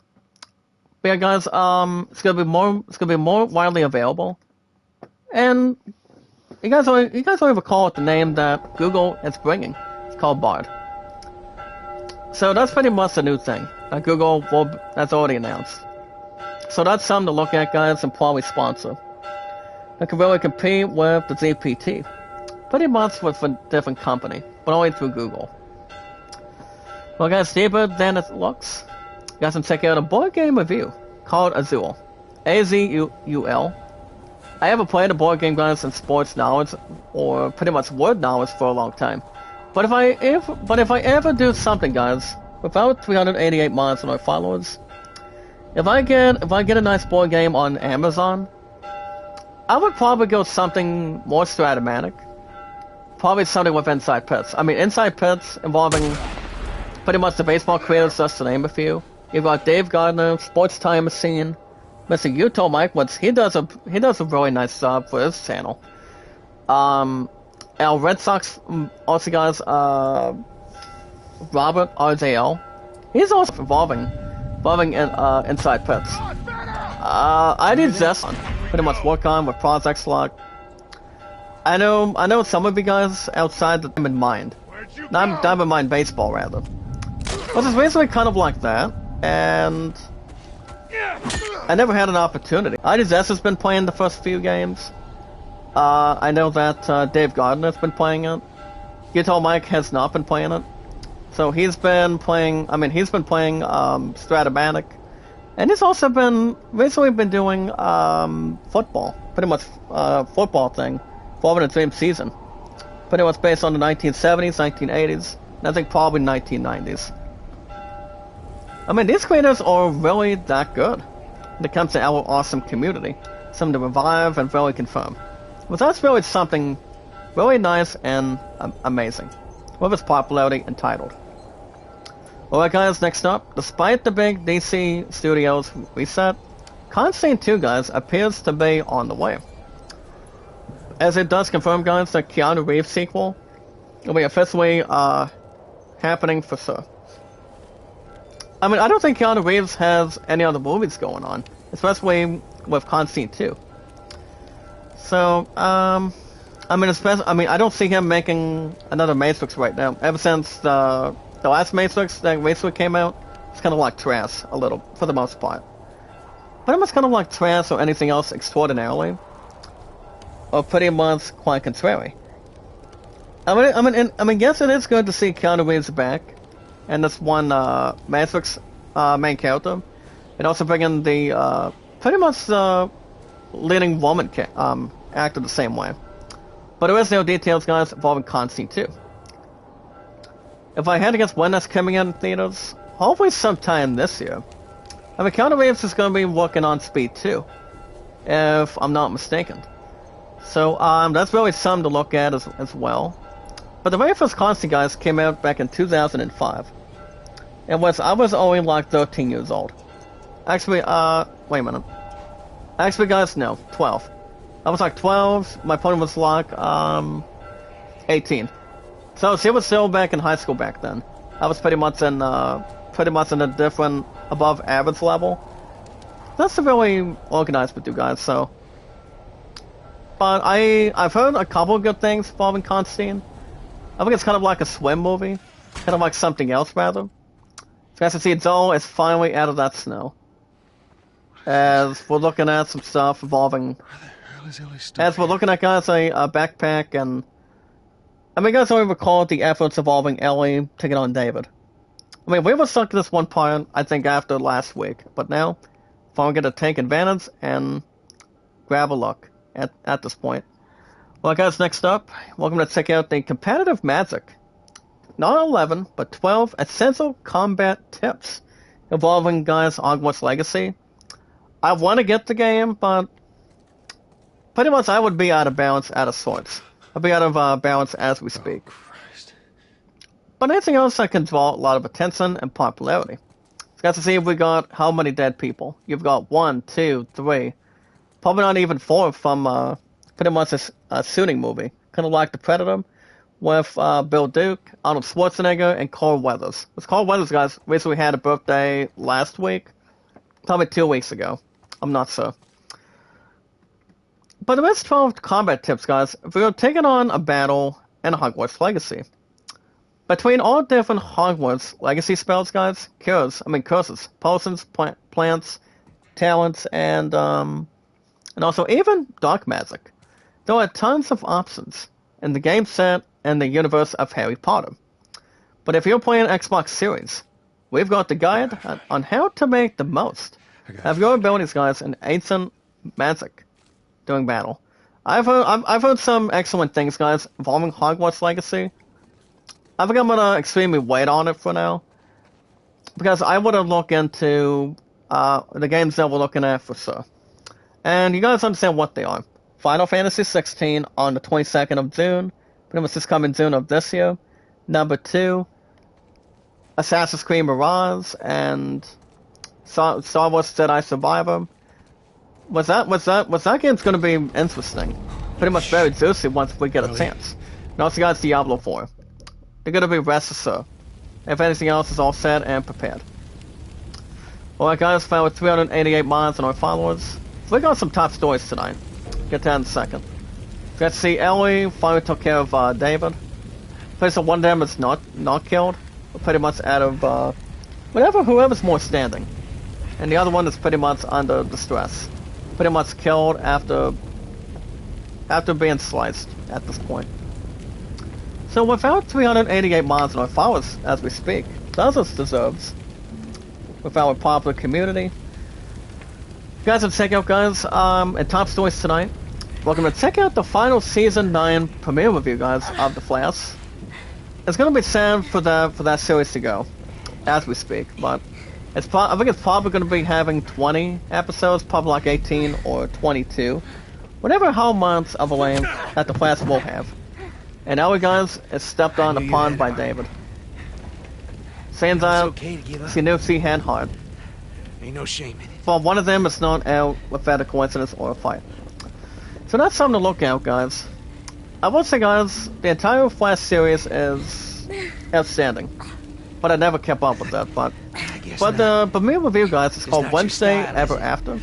guys. It's gonna be more widely available, and you guys already recall the name that Google is bringing. It's called Bard. So that's pretty much a new thing that that's already announced. So that's something to look at, guys, and probably sponsor. That can really compete with the GPT. Pretty much with a different company, but only through Google. Well, guys, deeper than it looks, you guys can check out a board game review called Azul. A-Z-U-L. I haven't played a board game, guys, in sports knowledge or pretty much word knowledge for a long time. But if I ever do something, guys, without 388 mods on our followers, if I get a nice board game on Amazon, I would probably go something more Stratomatic. Probably something with Inside Pits. I mean, Inside Pits involving pretty much the baseball creators, just to name a few. You've got Dave Gardner, Sports Time Machine, Mr. Utah Mike, he does a really nice job for his channel. Our Red Sox, also, guys, Robert RJL, he's also involving in Inside Pits. I did this on, pretty much work on with projects like. I know some of you guys outside the Diamond Mind, not Diamond Mind Baseball, rather. But it's basically kind of like that, and I never had an opportunity. IDS has been playing the first few games. I know that Dave Gardner has been playing it. Guitar Mike has not been playing it. So he's been playing, Stratomatic. And he's also recently been doing football. Pretty much football thing. Following the same season. Pretty much based on the 1970s, 1980s, and I think probably 1990s. I mean, these creators are really that good when it comes to our awesome community. Something to revive and really confirm. Well, that's really something really nice and amazing, with its popularity entitled. Alright, guys, next up, despite the big DC Studios reset, Constantine 2, guys, appears to be on the way. As it does confirm, guys, the Keanu Reeves sequel will be officially happening for sure. I mean, I don't think Keanu Reeves has any other movies going on, especially with Constantine 2. So, I mean, I don't see him making another Matrix right now. Ever since the last Matrix that came out, it's kind of like trash a little, for the most part. But it's kind of like trash or anything else extraordinarily, or pretty much quite contrary. I mean, yes, it is good to see Keanu Reeves back, and this one Matrix main character, and also bringing the pretty much leading woman actor the same way. But there is no details, guys, involving Constantine 2. If I had to guess when that's coming out in theaters, hopefully sometime this year. I mean, Keanu Reeves is going to be working on Speed 2, if I'm not mistaken. So, that's really something to look at as well. But the very first Constantine, guys, came out back in 2005. I was only like 13 years old. Actually, wait a minute. Actually, guys, no, 12. I was like 12, my opponent was like, 18. So, she was still back in high school back then. I was pretty much in a different, above average level. That's really organized with you guys, so. But I've heard a couple of good things involving Constantine. I think it's kind of like a swim movie. Kind of like something else, rather. So guys can see Joel is finally out of that snow. As we're looking at some stuff involving... As we're looking at, guys, a backpack and... I mean, guys already recall the efforts involving Ellie taking on David. I mean, we were stuck to this one part, I think, after last week. But now, finally get to take advantage and grab a look at this point. Well, guys, next up, welcome to check out the competitive magic. Not 11, but 12 essential combat tips involving, guys, Hogwarts Legacy. I want to get the game, but pretty much I would be out of balance, out of sorts. I'll be out of balance as we speak. But anything else that can draw a lot of attention and popularity. So guys, to see if we got how many dead people. You've got 1, 2, 3, probably not even 4 from pretty much a shooting movie. Kind of like The Predator, with Bill Duke, Arnold Schwarzenegger, and Carl Weathers. This Carl Weathers, guys, recently had a birthday last week. Probably 2 weeks ago. I'm not sure. But there is 12 combat tips, guys, if we are taking on a battle in Hogwarts Legacy. Between all different Hogwarts Legacy spells, guys, curses, potions, plants, talents, and also even dark magic, there are tons of options in the game set and the universe of Harry Potter. But if you're playing Xbox Series, we've got the guide on how to make the most of your abilities, guys, in ancient magic during battle. I've heard some excellent things, guys, involving Hogwarts Legacy. I think I'm gonna extremely wait on it for now, because I want to look into the games that we're looking at for sure. And you guys understand what they are. Final Fantasy 16 on the 22nd of June, pretty much this coming June of this year. Number 2, Assassin's Creed Mirage, and Star Wars Jedi Survivor. Was that game's gonna be interesting. Pretty much very juicy once we get a chance. And also, guys, Diablo 4. They're gonna be rest assured. If anything else is all set and prepared. Alright, guys, found with 388 mods on our followers. So we got some top stories tonight. Get to that in a second. So let's see, Ellie finally took care of David. So one of them is not killed. We're pretty much out of whoever's more standing. And the other one is pretty much under distress. Pretty much killed after being sliced at this point. So without 388 mods on our followers as we speak, Dozens deserves. With our popular community. You guys have check out, guys, and top stories tonight. Welcome to check out the final season 9 premiere review, guys, of The Flash. It's gonna be sad for that series to go, as we speak, but I think it's probably gonna be having 20 episodes, probably like 18 or 22, whatever how months of a length that The Flash will have. And Ellie, guys, is stepped on the pond by David. Sands out, she knew she had hard. Ain't no shame in it. Well, one of them is not out without a coincidence or a fight. So that's something to look out, guys. I will say, guys, the entire Flash series is outstanding. but I never kept up with that. But I guess but not. the premiere review, guys, is called not your Wednesday style, Ever is it? After,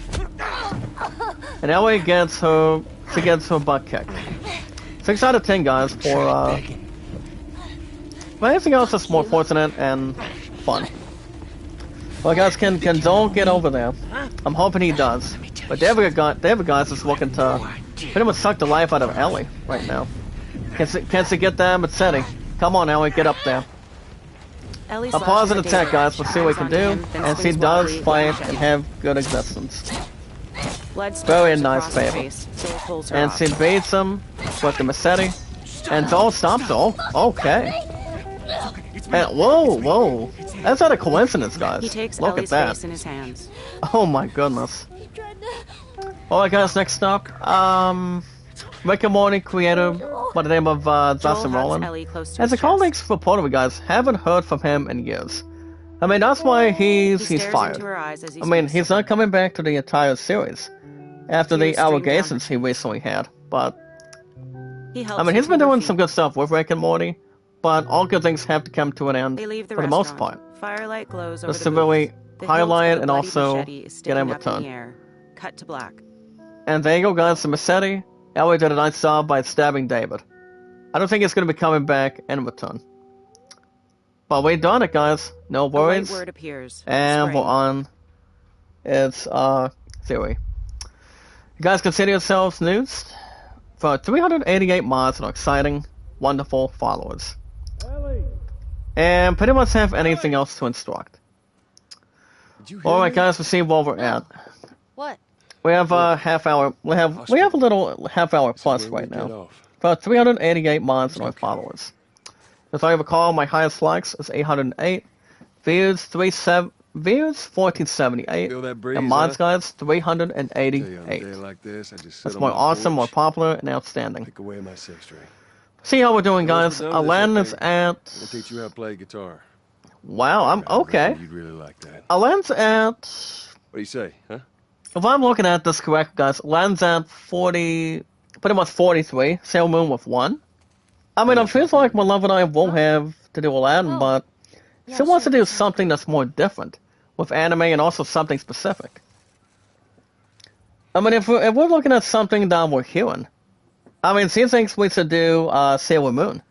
and Ellie gets her butt kicked. 6 out of 10, guys. For but anything else that's more fortunate and fun. Well, guys, can Joel get over there? I'm hoping he does. But David guys is looking to pretty much suck the life out of Ellie right now. Can she get that Mazzetti? Come on, Ellie, get up there. Ellie A pause and slashes attack, David, guys. Let's see what we can grabs do. onto him, then And she swings does wildly with fight machete. and have good existence. Blood Very splatters nice across her favor. face. Joel pulls her And off. she beats him with the Mazzetti. And Joel stops her. Oh, okay. And whoa. That's not a coincidence, guys. He takes Look Ellie's at that. face in his hands. Oh my goodness. Alright, guys, next up, Rick and Morty creator by the name of Joel Justin hugs Rowland. Ellie close to As his the chest. colleagues reported, guys, haven't heard from him in years. I mean, that's why He he's stares fired. into her eyes as he I mean, speaks he's to her. not coming back to the entire series after Tears the stream down allegations her he recently had. But He helps I mean, her he's to been her doing feet. some good stuff with Rick and Morty. But all good things have to come to an end They leave the for the most restaurant. part. Firelight glows over Just the to really booth. The hilt highlight of the and bloody also machete is get sticking him a up in ton. the air. Cut to black. And there you go, guys. The Mazzetti. Ellie did a nice job by stabbing David. I don't think it's going to be coming back in return. But we done it, guys. No A white worries. word appears. And Spring. we're on its theory. You guys consider yourselves news for 388 mods and exciting, wonderful followers. And pretty much have anything else to instruct. Did you hear Alright, me? guys, let's see where we're at. What? We have a half hour. We have a little half hour plus Where we right get now. off. About 388 mods and followers. As I recall, my highest likes is 808. Views 1478. Feel that breeze, And mods, huh? guys, Tell you, on a 388. day like this, I just sit That's on more my awesome, more porch, popular, and outstanding. pick away my six string. See how we're doing, Once guys. we're done with this, Alain I is think at. I'll teach you how to play guitar. Wow, I'm I okay. reckon You'd really like that. Alain's at. What do you say, huh? If I'm looking at this correct, guys, Alain's at 40. Pretty much 43. Sailor Moon with 1. I mean, it feels like my love and I will have to do Aladdin, but she wants to do something that's more different with anime and also something specific. I mean, if we're looking at something that we're hearing, I mean, she thinks we should do Sailor Moon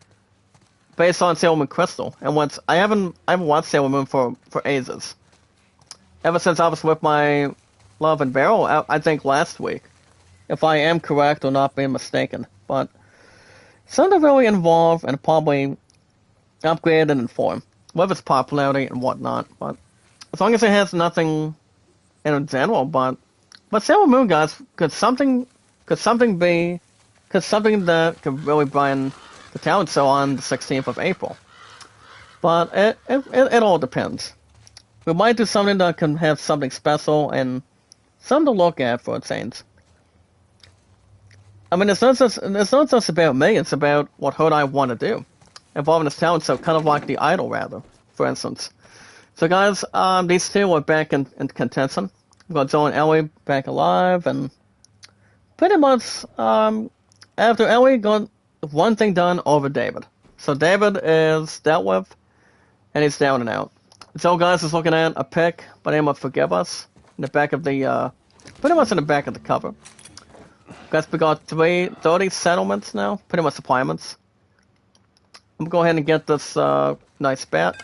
based on Sailor Moon Crystal. And once I haven't watched Sailor Moon for ages. Ever since I was with my love and Beryl, I think last week, if I am correct or not being mistaken. But something really involved and probably upgrade and inform, with its popularity and whatnot. But as long as it has nothing in general, but Sailor Moon, guys, could something that could really bring the talent show on the 16th of April. But it all depends. We might do something that can have something special and something to look at for a change. I mean, it's not just about me, it's about what Hood I want to do. Involving this talent show, kind of like the Idol, rather, for instance. So, guys, these two are back in contention. We've got Joel and Ellie back alive, and pretty much, after Ellie got one thing done over David. So, David is dealt with, and he's down and out. Joel, guys, is looking at a pic by the name of Forgive Us in the back of the, pretty much in the back of the cover. Guys, we got 30 settlements now, pretty much appointments. I'm gonna go ahead and get this nice bat.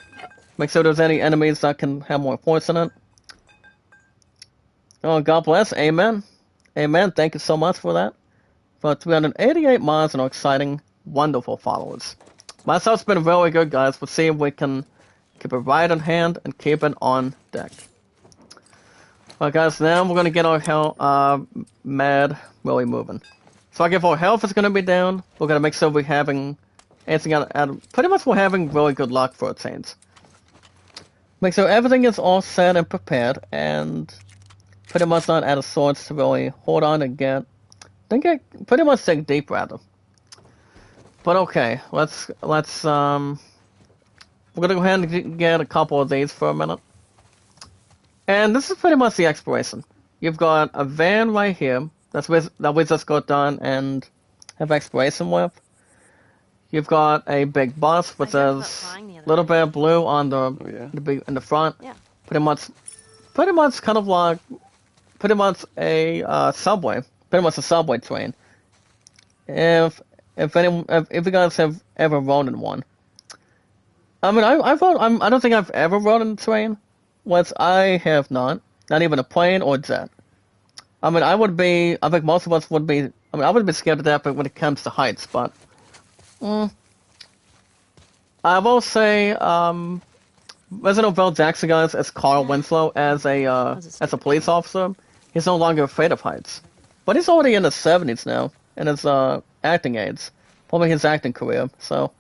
Make sure there's any enemies that can have more points in it. Oh, God bless. Amen. Amen. Thank you so much for that. For 388 mods and exciting, wonderful followers. My stuff's been really good, guys. We'll see if we can keep it right in hand and keep it on deck. Alright, guys, now we're gonna get our mad really moving. So I if our health is gonna be down, we're gonna make sure we're having anything out pretty much we're having really good luck for a change. Make sure everything is all set and prepared, and pretty much not out of sorts to really hold on and get. Pretty much take deep rather. But okay, let's we're gonna go ahead and get a couple of these for a minute. And this is pretty much the exploration. You've got a van right here that we just got done and have exploration with. You've got a big bus which I heard about says flying the other little night. bit of blue on the Oh, yeah? in the front. Yeah. Pretty much kind of like pretty much a subway. Pretty much a subway train. If if you guys have ever rode in one. I mean, I don't think I've ever rode in a train. Which I have not. Not even a plane or jet. I mean, I think most of us would be, I mean, I would be scared of that but when it comes to heights, but, I will say, Resident Evil Jackson, guys, as Carl Winslow, as a police officer, he's no longer afraid of heights. But he's already in his 70s now, in his, acting age. Probably his acting career, so.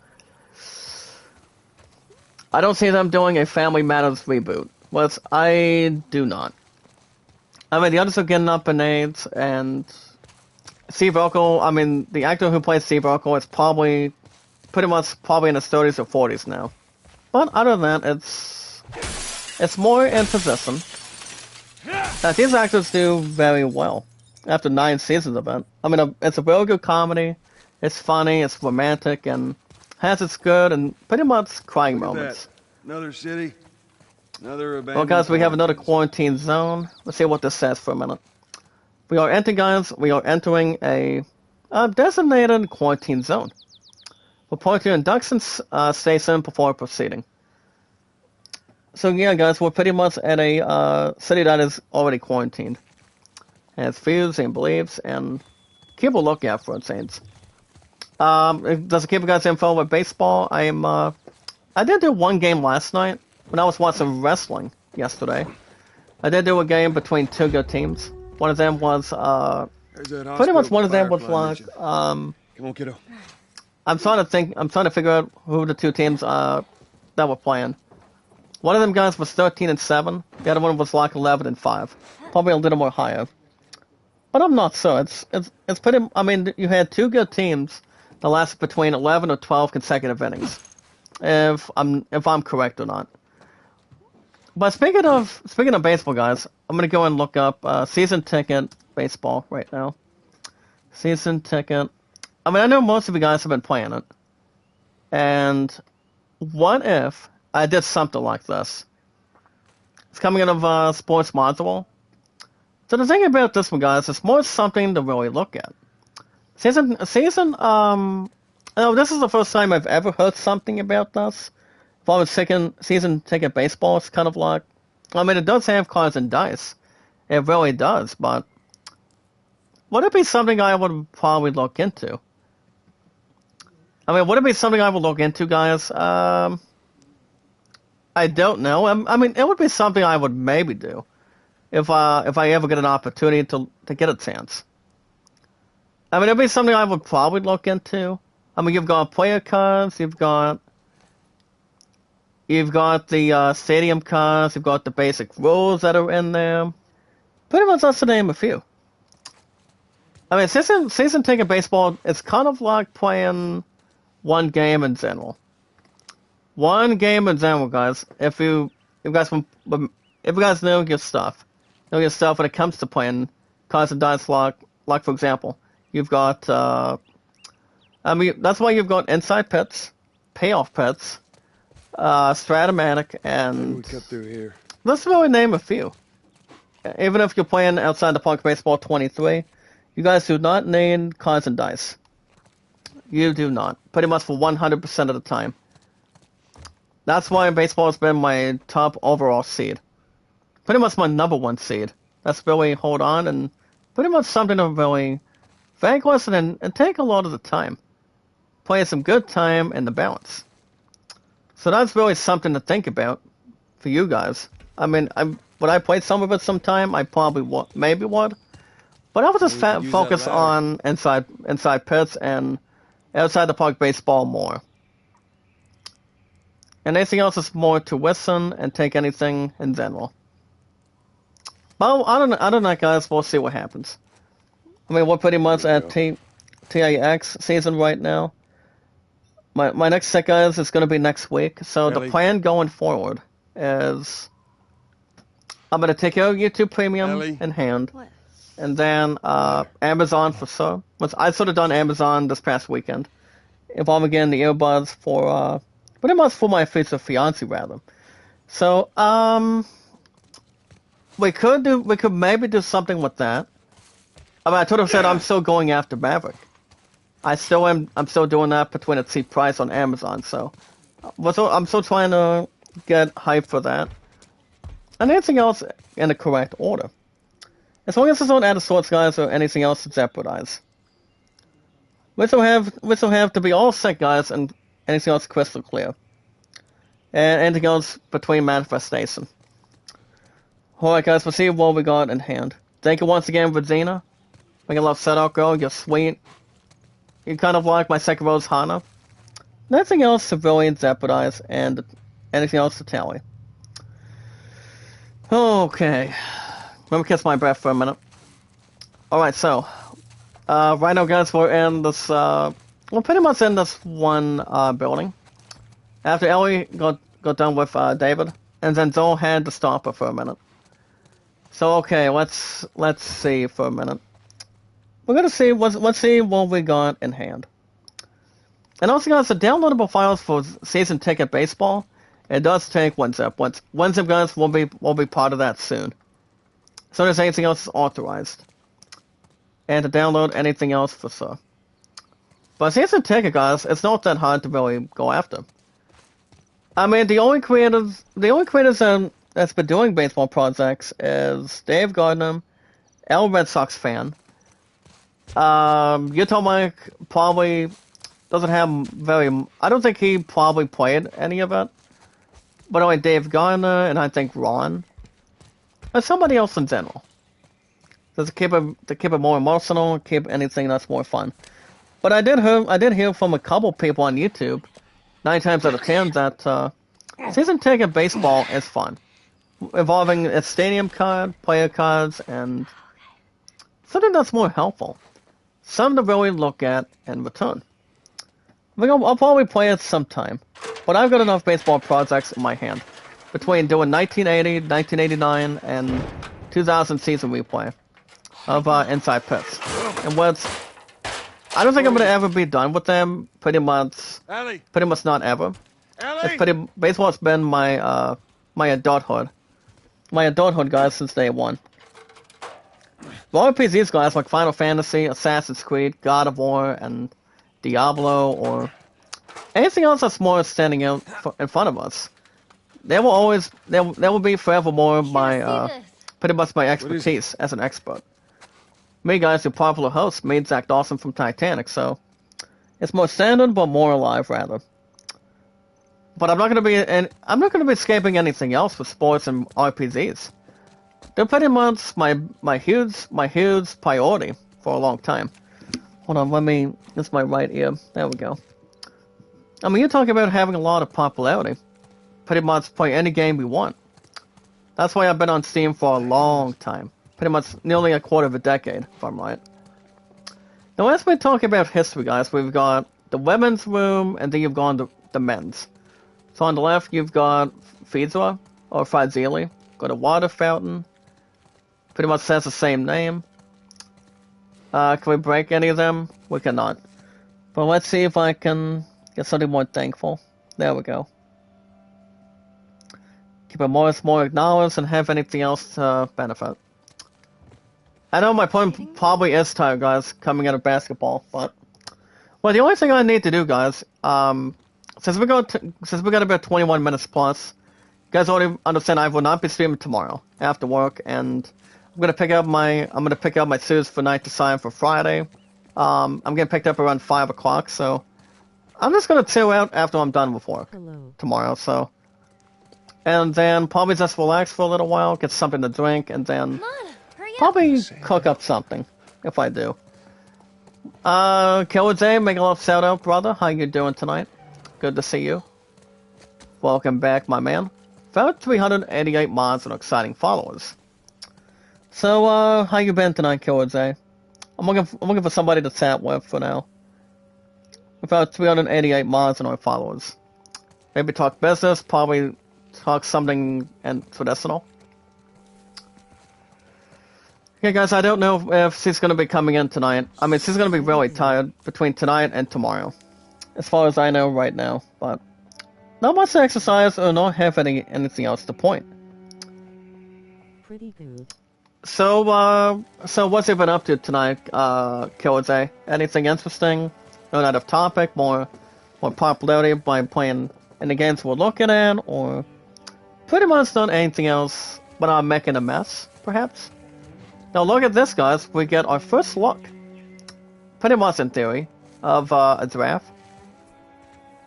I don't see them doing a Family Matters reboot, which I do not. I mean, the others are getting up in age, and Steve Urkel, I mean, the actor who plays Steve Urkel is pretty much in his 30s or 40s now. But other than that, it's more in position. That these actors do very well after 9 seasons of it. I mean, it's a real good comedy, it's funny, it's romantic, and has its good and pretty much crying Look at moments. that. Another city. Another abandoned. Well, guys, we have another quarantine. quarantine zone. Let's see what this says for a minute. We are entering a designated quarantine zone. Report to induction station before proceeding. So yeah, guys, we're pretty much at a city that is already quarantined. Has views and beliefs, and keep a lookout for it, Saints. Does it keep you guys info with baseball? I did do one game last night when I was watching wrestling yesterday. I did do a game between 2 good teams. One of them was There's that pretty much hospital one of them was Firefly like mission. Come on, kiddo. I'm trying to figure out who the 2 teams that were playing. One of them guys was 13-7. The other one was like 11-5. Probably a little more higher. But I'm not sure. It's pretty. I mean, you had 2 good teams that lasted between 11 or 12 consecutive innings. If I'm correct or not. But speaking of baseball, guys, I'm gonna go and look up season ticket baseball right now. Season ticket. I mean, I know most of you guys have been playing it. And what if I did something like this? It's coming out of Sports Module. So the thing about this one, guys, it's more something to really look at. This is the first time I've ever heard something about this. If I was season ticket baseball, it's kind of like, I mean, it does have cards and dice. It really does, but would it be something I would probably look into? I mean, would it be something I would look into, guys? I don't know. I mean, it would be something I would maybe do if I ever get an opportunity to get a chance. I mean, it'd be something I would probably look into. I mean, you've got player cards, you've got the stadium cards, you've got the basic rules that are in there. Pretty much that's to name a few. I mean, season ticket baseball, it's kind of like playing one game in general. One game in general, guys. If you guys know your stuff when it comes to playing cards and dice, like for example, you've got I mean, that's why you've got inside pits, payoff pits, Stratomatic, Maybe we and cut through here. let's really name a few. Even if you're playing outside the Park Baseball 23, you guys do not need cards and dice. You do not. Pretty much for 100% of the time. That's why baseball has been my top overall seed. Pretty much my number 1 seed. That's really hold on and pretty much something to really vanquish and take a lot of the time. Play some good time and the balance. So that's really something to think about for you guys. I mean, would I play some of it sometime? I probably would, maybe would. But I would just Well, we could use focus that ladder. on inside pits and outside the park baseball more. And anything else is more to listen and take anything in general. But I don't know, guys. We'll see what happens. I mean, we're pretty much There at we TIX season right now. My next set, guys, is going to be next week. So the Ellie. plan going forward is I'm going to take out YouTube Premium Ellie. in hand. What? And then Amazon for so. I sort of done Amazon this past weekend. involving getting the earbuds for, pretty much for my future fiance, rather. So, we could maybe do something with that. I mean, I could have said I'm still going after Maverick. I'm still doing that between a cheap price on Amazon, so I'm still trying to get hype for that. And anything else in the correct order. As long as there's no added swords, guys, or anything else to jeopardize. We still have to be all set, guys, and anything else crystal clear. And anything else between manifestation. Alright, guys, we'll see what we got in hand. Thank you once again, Regina. Make a love set out, girl. You're sweet. You're kind of like my second rose Hana. Nothing else civilian jeopardize, and anything else to tally. Okay. Let me catch my breath for a minute. Alright, so. Right now, guys, we're in this, we're pretty much in this one, building. After Ellie got done with, David, and then Joel had to stop her for a minute. So, okay, let's see for a minute. We're gonna see, let's see what we got in hand. And also, guys, the downloadable files for Season Ticket Baseball, it does take WinZip. WinZip, guys, will be part of that soon. So there's anything else authorized. And to download anything else for sure. But Season Ticket, guys, it's not that hard to really go after. I mean, the only creators that's been doing baseball projects is Dave Gardner, El Red Sox fan. Utah Mike probably doesn't have I don't think he probably played any of it. But only Dave Gardner and I think Ron. Or somebody else in general. Just to keep it more emotional, keep anything that's more fun. But I did hear from a couple people on YouTube, 9 times out of 10, that Season Ticket Baseball is fun. Involving a stadium card, player cards, and something that's more helpful. Something to really look at and return. I'll probably play it sometime, but I've got enough baseball projects in my hand. Between doing 1980, 1989, and 2000 season replay of Inside Pits. And I don't think I'm going to ever be done with them, pretty much not ever. Baseball's been my adulthood. My adulthood, guys, since day one. The RPGs, guys, like Final Fantasy, Assassin's Creed, God of War, and Diablo, or anything else that's more standing out in front of us. They will be forevermore pretty much my expertise as an expert. Me, guys, your popular host, me, Zach Dawson from Titanic, so it's more standard but more alive, rather. But I'm not going to be escaping anything else with sports and RPGs. They're pretty much my huge priority for a long time. Hold on, this is my right ear. There we go. I mean, you're talking about having a lot of popularity. Pretty much play any game we want. That's why I've been on Steam for a long time. Pretty much nearly a quarter of a decade, if I'm right. Now, as we talk about history, guys, we've got the women's room, and then you've got the men's. So on the left, you've got Fizra, or Fazili. Got a water fountain. Pretty much says the same name. Can we break any of them? We cannot. But let's see if I can get something more thankful. There we go. Keep it more acknowledged and have anything else to benefit. I know my opponent probably is tired, guys, coming out of basketball, but... Well, the only thing I need to do, guys, since we got about 21 minutes plus, you guys already understand I will not be streaming tomorrow after work, and I'm gonna pick up my suits for Night to Sign for Friday. I'm getting picked up around 5 o'clock, so I'm just gonna chill out after I'm done with work tomorrow, so... And then probably just relax for a little while, get something to drink, and then probably cook up something, if I do. Killer J, make a little shout out, brother. How you doing tonight? Good to see you. Welcome back, my man. About 388 mods and exciting followers. So, how you been tonight, Killer J? I'm looking for somebody to chat with for now. About 388 mods and followers. Maybe talk business, probably talk something traditional. Okay, guys, I don't know if she's going to be coming in tonight. I mean, she's going to be really tired between tonight and tomorrow. as far as I know right now. But not much to exercise or not have anything else to point. Pretty good. So, so what's you been up to tonight, Killsay? Anything interesting? Not out of topic, more popularity by playing in the games we're looking at, or pretty much not anything else but I'm making a mess, perhaps? Now look at this, guys. We get our first look, pretty much in theory, of a giraffe.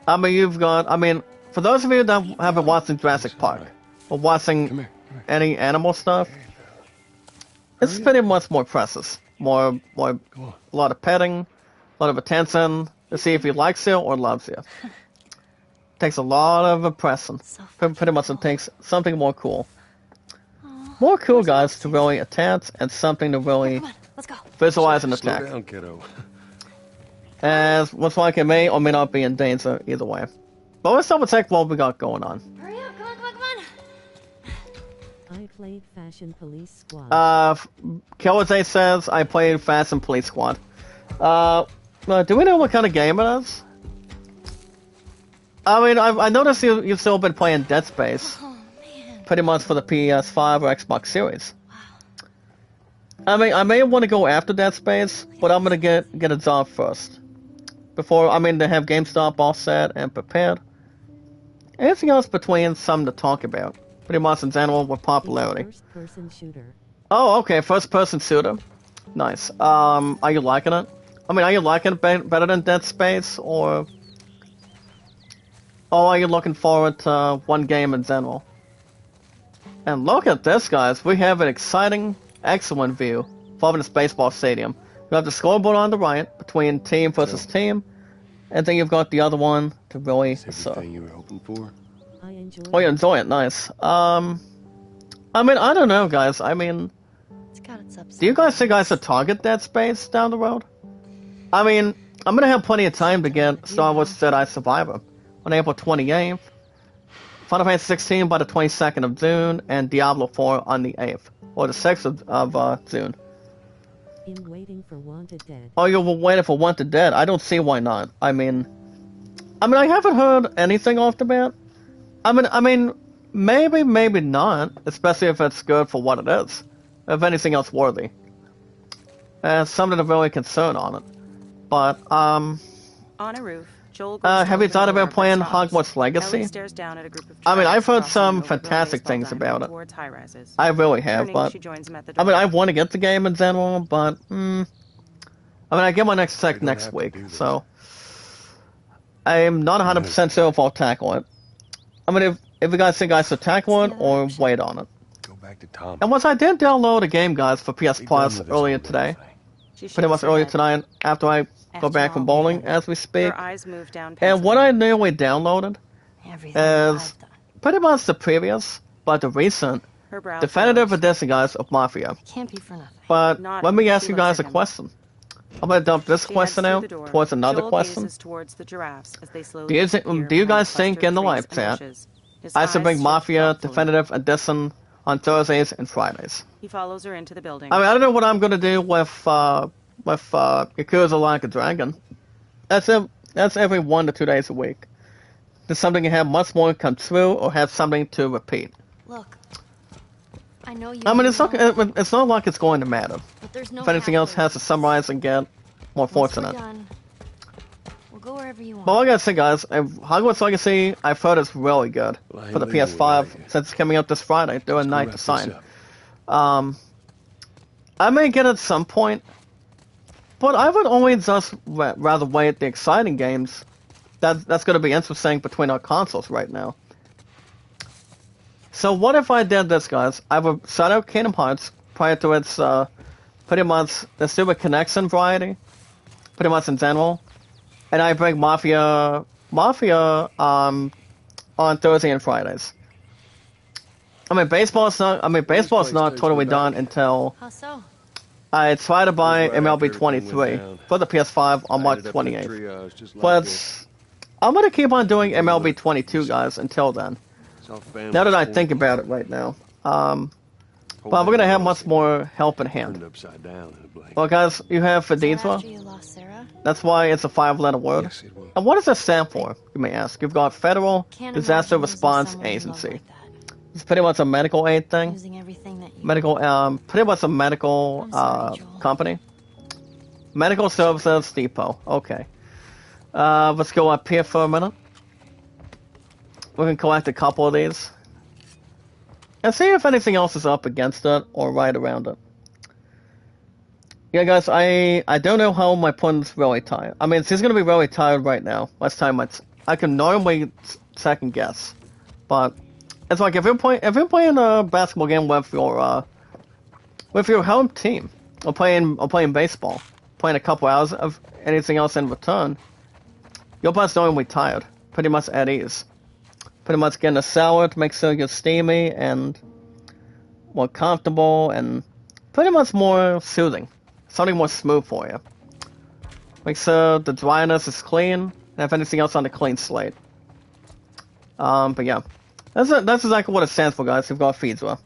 I mean, for those of you that haven't watched Jurassic Park, or watching any animal stuff, it's pretty much more precious. More, a lot of petting, a lot of attention to see if he likes you or loves you. Takes a lot of impressing. Pretty much it takes something more cool. More cool, guys, to really attach and something to really visualize an attack. Slow down, kiddo. As looks like it may or may not be in danger either way. But let's double check what we got going on. Hurry up, come on, come on, come on. I played Fashion Police Squad. Killsay says I played Fashion Police Squad. Do we know what kind of game it is? I mean, I noticed you've still been playing Dead Space. Oh, man. Pretty much for the PS5 or Xbox Series. I mean, I may want to go after Dead Space, but I'm gonna get a job first. Before, I mean, they have GameStop all set and prepared. Anything else between something to talk about? Pretty much in general with popularity. First-person shooter. Oh, okay, first-person shooter. Nice. Are you liking it? I mean, are you liking it better than Dead Space, or are you looking forward to one game in general? And look at this, guys. We have an exciting, excellent view from this baseball stadium. You have the scoreboard on the right between team versus team, and then you've got the other one to really. Everything you were hoping for. I enjoy Oh, you enjoy it, nice. I mean, I don't know, guys. I mean, It's got its ups. do you guys think I should target Dead Space down the road? I mean, I'm gonna have plenty of time to get Star Wars Jedi Survivor on April 28th, Final Fantasy 16 by the 22nd of June, and Diablo 4 on the 8th, or the 6th of June. in Waiting for Wanted Dead. Oh, you're waiting for Wanted Dead? I don't see why not. I mean, I haven't heard anything off the bat. I mean, maybe not, especially if it's good for what it is. If anything else worthy. Something to really concern on it. But, On a roof, Joel goes have you to thought the door about playing stops. Hogwarts Legacy? Ellie stares down at a group of I mean, I've heard giraffes some crossing over the fantastic baseball things diamond about it. towards high-rises. I really have, Turning, but she joins him at the I door. mean, I want to get the game in general, but I mean, I get my next check don't next have to week, do this. so I'm not 100% sure if I'll tackle it. I mean, if you guys think I should tackle it or wait on it. Go back to Tom. And once I did download a game, guys, for PS Be Plus done with this earlier whole today, thing. She pretty much shakes her earlier head. tonight after I go After back from all, bowling we as we speak. Her eyes move down And what I nearly downloaded Everything is I've done. pretty much the previous, but the recent, her brow definitive furrows. edition, guys, of Mafia. Can't be for nothing. But Not let me ask she you looks guys a at him. question. I'm gonna dump this She heads question through out the door. towards another Joel question. gazes towards the giraffes as they slowly Do you think- disappear do you behind guys think cluster in the trees live and chat bushes. His I should eyes bring shift Mafia thoughtfully. Definitive Edition on Thursdays and Fridays. He follows her into the building. I mean, I don't know what I'm gonna do with Yakuza Like a Dragon. That's every 1 to 2 days a week. There's something you have much more come true or have something to repeat. Look, I know you. I mean, it's know, not like it's going to matter. but there's no If anything else has to summarize and get more Once we're fortunate. done, we'll go wherever you want. But like I said, guys, Hogwarts Legacy, I've heard is really good Well, I for the ain't leaving PS5 without you. since it's coming out this Friday. They're a Go night wrap to this sign. up. I may get it at some point, but I would only just rather wait the exciting games. That's going to be interesting between our consoles right now. So what if I did this, guys? I would start out Kingdom Hearts prior to its pretty much the Super Connection variety, pretty much in general, and I bring Mafia on Thursday and Fridays. I mean, baseball's not totally done until How so? I try to buy Right after MLB everything 23 went down. for the PS5 on March Ended up in a 28th. triage just like But this. I'm gonna keep on doing MLB 22, guys, until then. It's all family Now that I sport. think about it right now, But we're gonna have much more help in hand. Turned upside down in a blink. Well, guys, you have Is that Fadizwa. after you lost Sarah? That's why it's a 5-letter word. Yes, it was. And what does that stand for, you may ask? You've got Federal Can't Disaster imagine losing Response someone you love Agency. like that. It's pretty much a medical aid thing. Losing everything that you Pretty much a medical I'm sorry, Joel. company. Medical Services Depot. Okay. Let's go up here for a minute. We can collect a couple of these. And see if anything else is up against it or right around it. Yeah, guys, I don't know how my opponent's really tired. I mean, he's going to be really tired right now. Last time I can normally second guess. But it's like if you're playing a basketball game with your home team, or playing baseball, playing a couple hours of anything else in return, your opponent's normally tired, pretty much at ease. Pretty much getting a shower to make sure you're steamy and more comfortable and pretty much more soothing. Something more smooth for you. Make sure the dryness is clean and have anything else on the clean slate. But yeah. That's exactly what it stands for, guys. You've got FEDRA.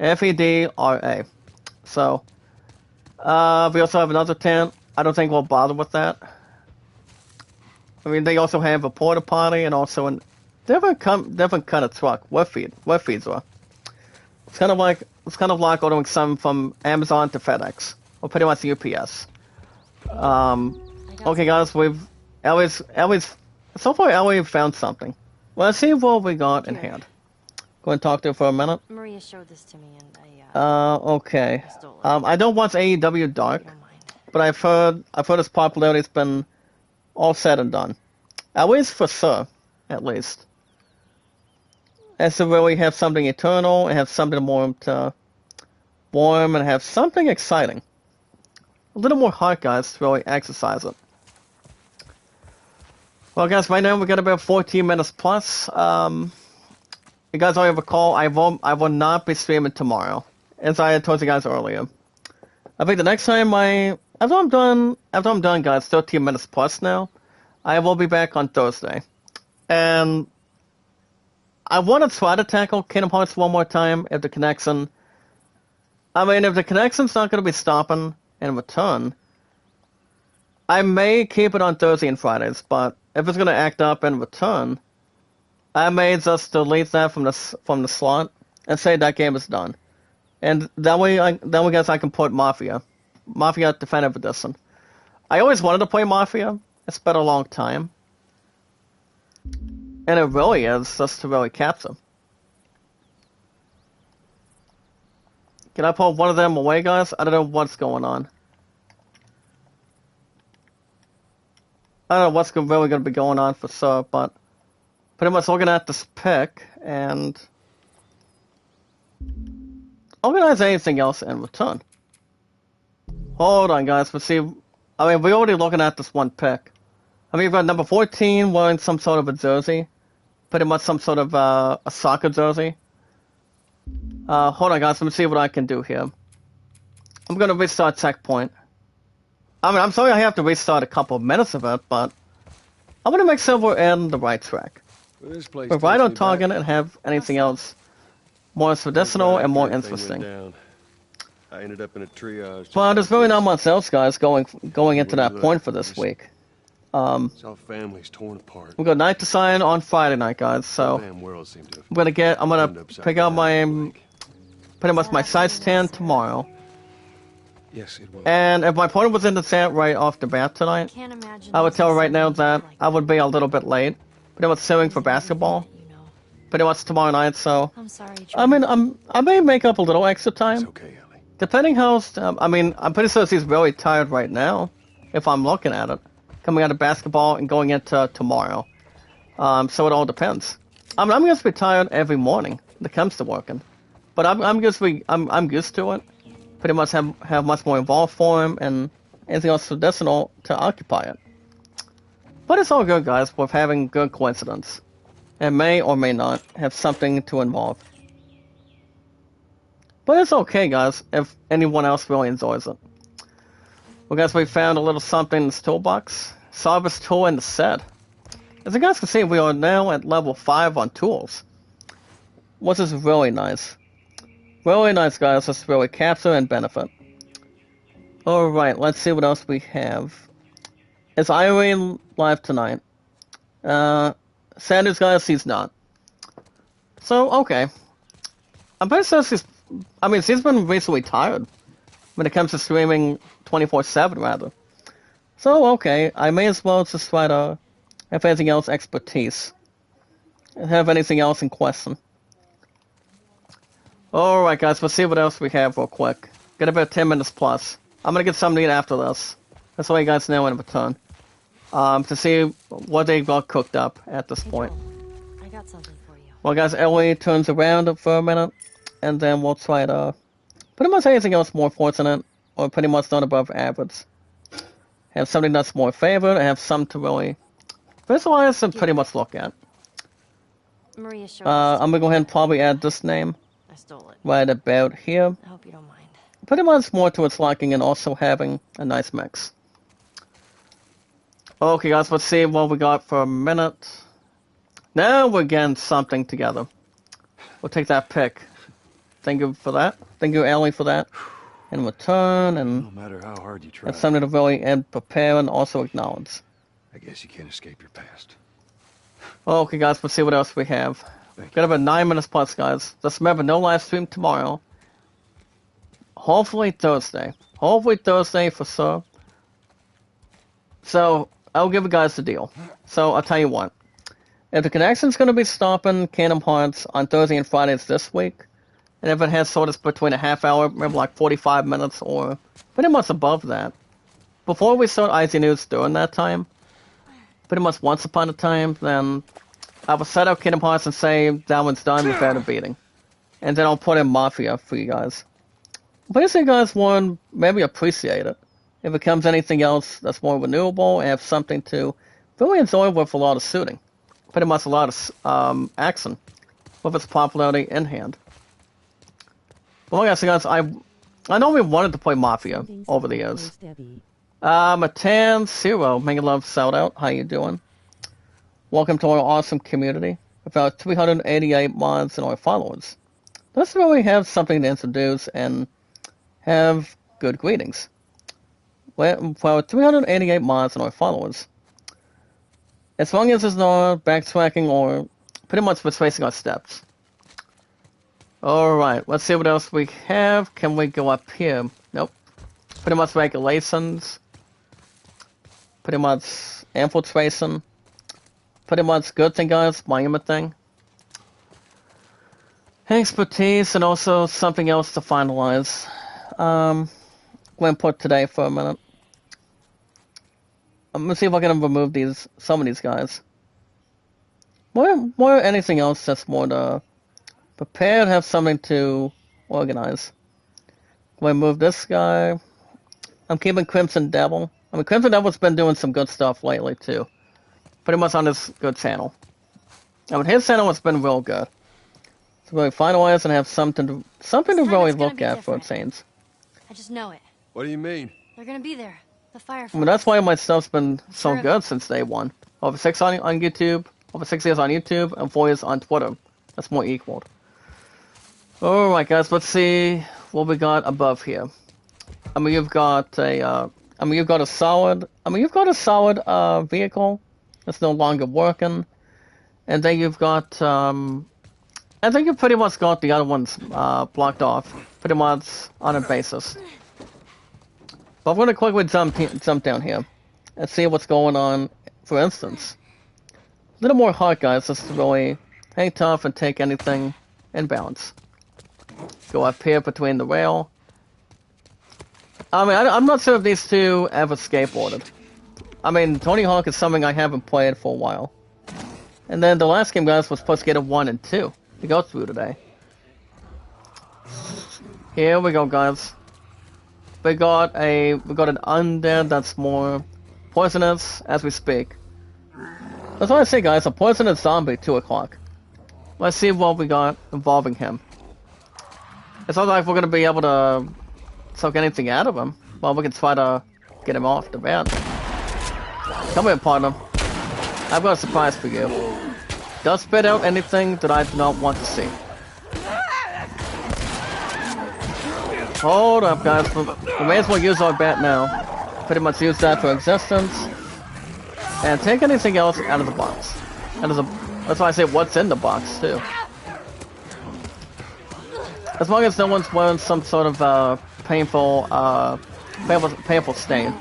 FEDRA. So, we also have another tent. I don't think we'll bother with that. I mean, they also have a porta potty and also a different kind of truck with FEDRA. It's kind of like ordering something from Amazon to FedEx, or pretty much UPS. Okay, guys, so far Ellie found something. Well, let's see what we got in hand. Go and talk to her for a minute. Maria showed this to me, and I Okay. stole it. I don't watch AEW Dark, You don't mind. but I've heard its popularity's been all said and done. At least for Sir, at least. As to really have something eternal and have something more to warm and have something exciting. A little more heart, guys, to really exercise it. Well, guys, right now we got about 14 minutes plus. You guys already recall, I will not be streaming tomorrow, as I had told you guys earlier. I think the next time after I'm done, guys, 13 minutes plus now, I will be back on Thursday. And I want to try to tackle Kingdom Hearts one more time if the connection's not going to be stopping in return, I may keep it on Thursday and Fridays, but if it's going to act up in return, I may just delete that from the slot and say that game is done. And that way, guys, I can put Mafia Definitive Edition. I always wanted to play Mafia. It's been a long time. And it really is just to really capture. Can I pull one of them away, guys? I don't know what's going on. I don't know what's really going to be going on for sure, but pretty much looking at this pick and organize anything else in return. Hold on, guys. Let's see. I mean, we're already looking at this one pick. I mean, we've got number 14 wearing some sort of a jersey. Pretty much some sort of a soccer jersey. Hold on, guys. Let me see what I can do here. I'm going to restart checkpoint. I mean, I'm sorry I have to restart a couple of minutes of it, but I'm going to make sure we're in the right track. Well, this place We're right on takes me back. target and have anything else more medicinal and more Everything went interesting. down. I ended up in a triage. just But there's like really this. not much else, guys, going into that point for this week. Saw families torn apart. We've got Night to Sign on Friday night, guys, The so damn world seemed to have I'm gonna turned upside pick out down my in a blink. pretty much my size 10 tomorrow. Yes, it was. And if my opponent was in the chat right off the bat tonight, Can't imagine. I would losing tell her right now someone that like I would be a little bit late. Pretty much suing for basketball. You know. Pretty much tomorrow night, so I'm sorry, Joel. I mean I may make up a little extra time. It's okay, Ellie. Depending how, I mean, I'm pretty sure she's really tired right now, if I'm looking at it, coming out of basketball and going into tomorrow. So it all depends. I mean, I'm going to be tired every morning when it comes to working, but I'm used to it. Pretty much have much more involved for him and anything else additional to occupy it. But it's all good, guys, with having good coincidence. It may or may not have something to involve. But it's okay, guys, if anyone else really enjoys it. Well, guys, we found a little something in this toolbox. Service tool in the set. As you guys can see, we are now at level 5 on tools, which is really nice. Really nice, guys. Let's really capture and benefit. Alright, let's see what else we have. Is Irene live tonight? Sanders, guys, he's not. So, okay. I'm pretty sure she's been recently tired when it comes to streaming 24/7, rather. So, okay, I may as well just try to have anything else expertise. Have anything else in question. Alright, guys, let's see what else we have real quick. Get about 10 minutes plus. I'm gonna get something to eat after this. That's all you guys know in return. To see what they got cooked up at this point. I got something for you. Well, guys, Ellie turns around for a minute, and then we'll try to pretty much anything else more fortunate, or pretty much not above average. Have something that's more favored, and have some to really visualize and pretty much look at. Maria showed I'm gonna go ahead and probably add this name I stole it. right about here. I hope you don't mind. Pretty much more to its liking and also having a nice mix. Okay, guys, let's see what we got for a minute. Now we're getting something together. We'll take that pick. Thank you for that. Thank you, Ellie, for that. In return, and No matter how hard you try, that's something to really and prepare and also acknowledge. I guess you can't escape your past. Okay, guys, let's see what else we have. Thank Got about 9 minutes plus, guys. Just remember, no live stream tomorrow. Hopefully Thursday. Hopefully Thursday for sure. So, I'll give you guys the deal. So, I'll tell you what. If the connection's going to be stopping Kingdom Hearts on Thursday and Fridays this week, and if it has sort of between a half hour, maybe like 45 minutes, or pretty much above that, before we start IZ News during that time, pretty much once upon a time, then I will set up Kingdom Hearts and say that one's done without a beating. And then I'll put in Mafia for you guys. Please, you guys want maybe appreciate it. If it comes anything else that's more renewable and have something to really enjoy with a lot of shooting. Pretty much a lot of action with its popularity in hand. Well, yes, guys, I know we wanted to play Mafia over the years. Matan Zero, Mega Love Shout Out, how you doing? Welcome to our awesome community. About 388 mods and our followers. Let's really have something to introduce and have good greetings. Well, for 388 mods and our followers. As long as there's no backtracking or pretty much retracing our steps. Alright, let's see what else we have. Can we go up here? Nope. Pretty much regulations. Pretty much infiltration. Pretty much good thing, guys. Miami thing. Expertise and also something else to finalize. I'm going to put today for a minute. I'm going to see if I can remove some of these guys. More anything else that's more to prepare and have something to organize. I'm going to move this guy. I'm keeping Crimson Devil. I mean, Crimson Devil's been doing some good stuff lately, too. Pretty much on this good channel. I mean, his channel has been real good. To really finalize and have something to really look at for it seems. I just know it. What do you mean? They're gonna be there. The Fireflies. I mean, that's why my stuff's been so Sure. good since day one. Over 6 on YouTube, over 6 years on YouTube, and 4 years on Twitter. That's more equal. Alright, guys, let's see what we got above here. I mean, you've got a solid vehicle that's no longer working, and then you've got I think you pretty much got the other ones blocked off, pretty much on a basis. But I'm gonna quickly jump down here and see what's going on. For instance, a little more heart, guys, just to really hang tough and take anything in balance. Go up here between the rail. I mean, I'm not sure if these two ever skateboarded. I mean, Tony Hawk is something I haven't played for a while. And then the last game, guys, was Pussycat 1 and 2 to go through today. Here we go, guys. We got an undead that's more poisonous as we speak. That's what I say, guys. A poisonous zombie, 2 o'clock. Let's see what we got involving him. It's not like we're gonna be able to suck anything out of him. Well, we can try to get him off the bat. Come here, partner. I've got a surprise for you. Don't spit out anything that I do not want to see. Hold up, guys. We may as well use our bat now. Pretty much use that for existence. And take anything else out of the box. That's why I say what's in the box, too. As long as no one's wearing some sort of painful stain.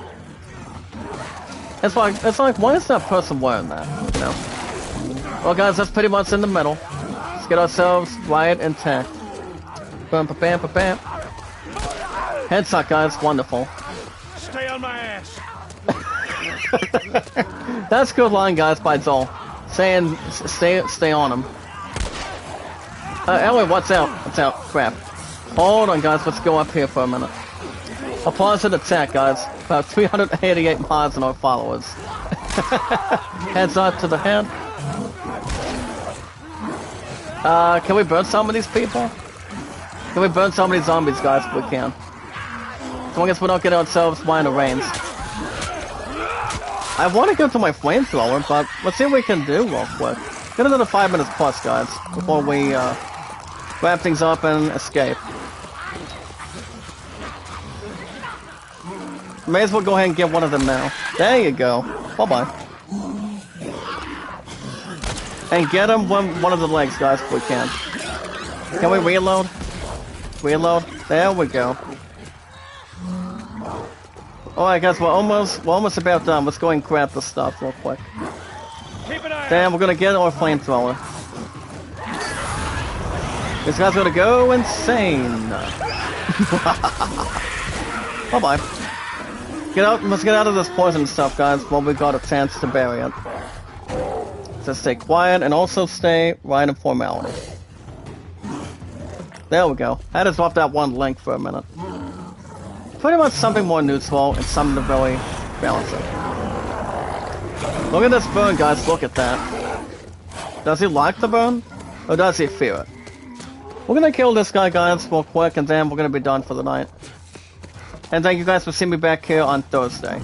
It's like, why is that person wearing that? You know? Well, guys, that's pretty much in the middle. Let's get ourselves right intact. Bam, ba, bam, ba, bam. Headshot, guys, wonderful. Stay on my ass. That's a good line, guys, by Zol. Saying, stay on him. Anyway, what's out? What's out? Crap. Hold on, guys, let's go up here for a minute. A positive attack, guys. About 388 mods and our followers. Heads up to the head. Can we burn some of these people? Can we burn some of these zombies, guys, if we can? As long as we don't get ourselves minor range. I want to go to my flamethrower, but let's see what we can do real quick. Get another 5 minutes plus, guys, before we wrap things up and escape. May as well go ahead and get one of them now. There you go. Bye-bye. And get him one of the legs, guys, if we can. Can we reload? Reload. There we go. Alright, guys, we're almost about done. Let's go and grab the stuff real quick. Damn, we're gonna get our flamethrower. This guy's gonna go insane. Bye-bye. Let's get out of this poison stuff, guys, while we got a chance to bury it. So stay quiet and also stay right in formality. There we go. I had to drop that one link for a minute. Pretty much something more neutral and something to really balance it. Look at this burn, guys. Look at that. Does he like the burn? Or does he fear it? We're gonna kill this guy, guys, real quick, and then we're gonna be done for the night. And thank you guys for seeing me back here on Thursday.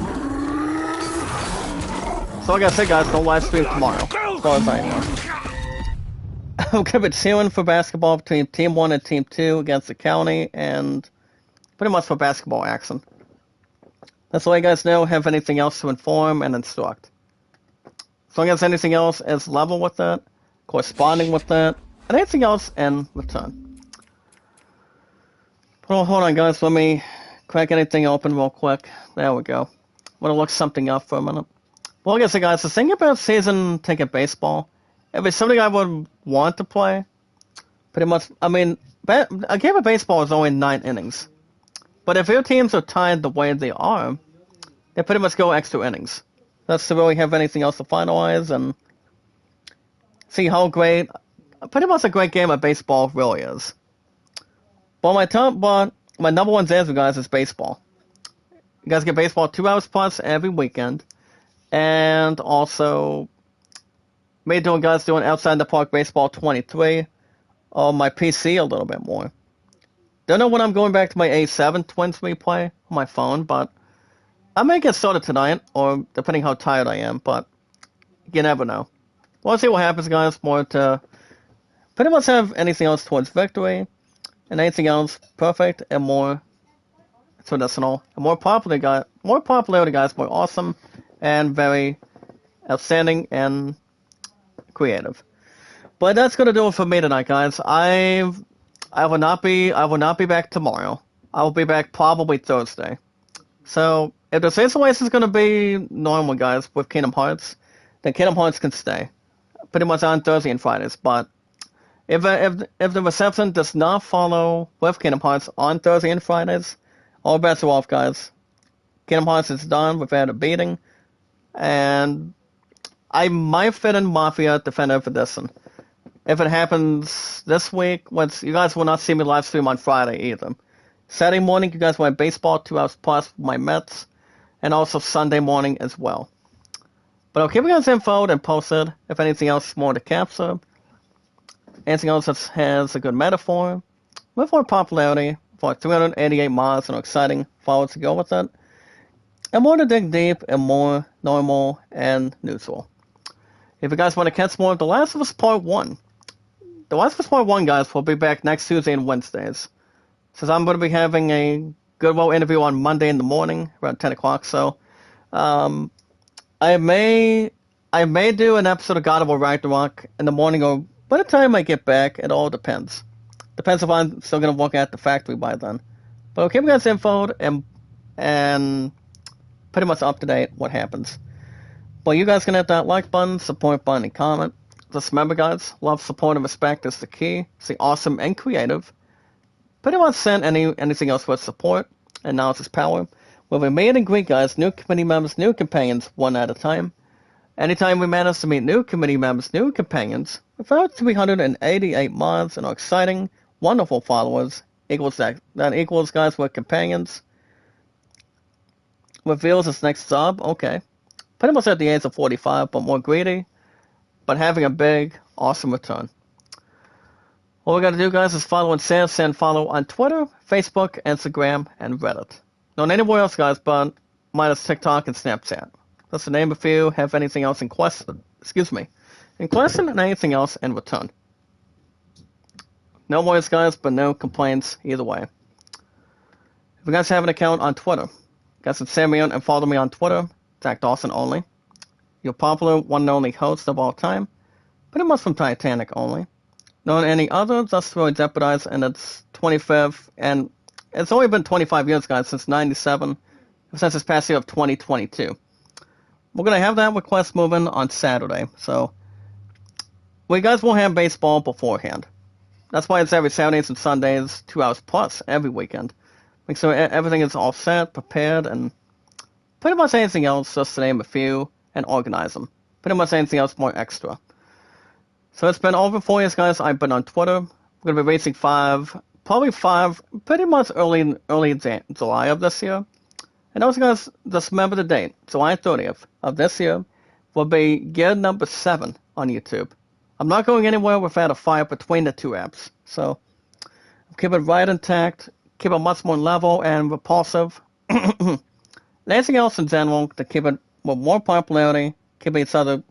So like I said, guys, no live stream tomorrow, as far as I know. I'm gonna be cheering for basketball between Team 1 and Team 2 against the county, and pretty much for basketball action. That's all you guys know. Have anything else to inform and instruct. As long as anything else is level with that, corresponding with that, and anything else in return. Hold on, guys. Let me crack anything open real quick. There we go. I'm gonna look something up for a minute. Well, like I said, guys, the thing about season ticket baseball, if it's something I would want to play, pretty much, I mean, a game of baseball is only 9 innings. But if your teams are tied the way they are, they pretty much go extra innings. That's to really have anything else to finalize and see how great, pretty much a great game of baseball really is. But my number one answer, guys, is baseball. You guys get baseball 2 hours plus every weekend. And also, me doing outside the park baseball 23 on my PC a little bit more. Don't know when I'm going back to my A7 Twins replay on my phone, but I may get started tonight, or depending how tired I am, but you never know. We'll see what happens, guys. More to pretty much have anything else towards victory, and anything else perfect and more traditional, and more popularity, guys, more awesome, and very outstanding and creative. But that's gonna do it for me tonight, guys. I will not be back tomorrow. I will be back probably Thursday. So if the Faithful Race is gonna be normal, guys, with Kingdom Hearts, then Kingdom Hearts can stay. Pretty much on Thursday and Fridays. But if the reception does not follow with Kingdom Hearts on Thursday and Fridays, all bets are off, guys. Kingdom Hearts is done without a beating. And I might fit in Mafia Definitive Edition. If it happens this week, you guys will not see me live stream on Friday either. Saturday morning, you guys will have baseball 2 hours plus with my Mets, and also Sunday morning as well. But I'll keep you guys infoed and posted if anything else is more to capture. Anything else that has a good metaphor, with more popularity, for 388 mods and exciting followers to go with it, and more to dig deep and more normal and neutral. If you guys want to catch more of The Last of Us Part 1, The Last of Us Part 1, guys, will be back next Tuesday and Wednesdays. since I'm going to be having a Goodwill interview on Monday in the morning around 10 o'clock. So I may do an episode of God of War Ragnarok in the morning, or by the time I get back. It all depends. Depends if I'm still going to work at the factory by then. But I'll keep you guys infoed and pretty much up to date what happens. But you guys can hit that like button, support button, and comment. Just remember, guys, love, support, and respect is the key. Stay awesome and creative. Pretty much send anything else with support, and now it's power. We'll be meet and greet, guys, new committee members, new companions, one at a time. Anytime we manage to meet new committee members, new companions, with our 388 mods and our exciting, wonderful followers, that equals, guys, with companions. Reveals his next job, okay. Pretty much at the age of 45, but more greedy, but having a big, awesome return. All we gotta do, guys, is follow and send follow on Twitter, Facebook, Instagram, and Reddit. Not anywhere else, guys, but minus TikTok and Snapchat. Just to name a few, have anything else in question, and anything else in return. No worries, guys, but no complaints either way. If you guys have an account on Twitter, you guys can send me and follow me on Twitter, Zach Dawson only. Your popular one and only host of all time, pretty much from Titanic only. Not any other, just really jeopardize in its 25th, and it's only been 25 years, guys, since 97, since this past year of 2022. We're going to have that request moving on Saturday, so we guys will have baseball beforehand. That's why it's every Saturdays and Sundays, 2 hours plus every weekend. Make sure everything is all set, prepared, and pretty much anything else, just to name a few, and organize them. Pretty much anything else more extra. So it's been over 4 years, guys. I've been on Twitter. We're going to be racing probably five, pretty much early July of this year. And also, guys, just remember the date. July 30th of this year will be gear number 7 on YouTube. I'm not going anywhere without a fight between the two apps. So keep it right intact, keep it much more level and repulsive. Anything else in general to keep it with more popularity, giving each other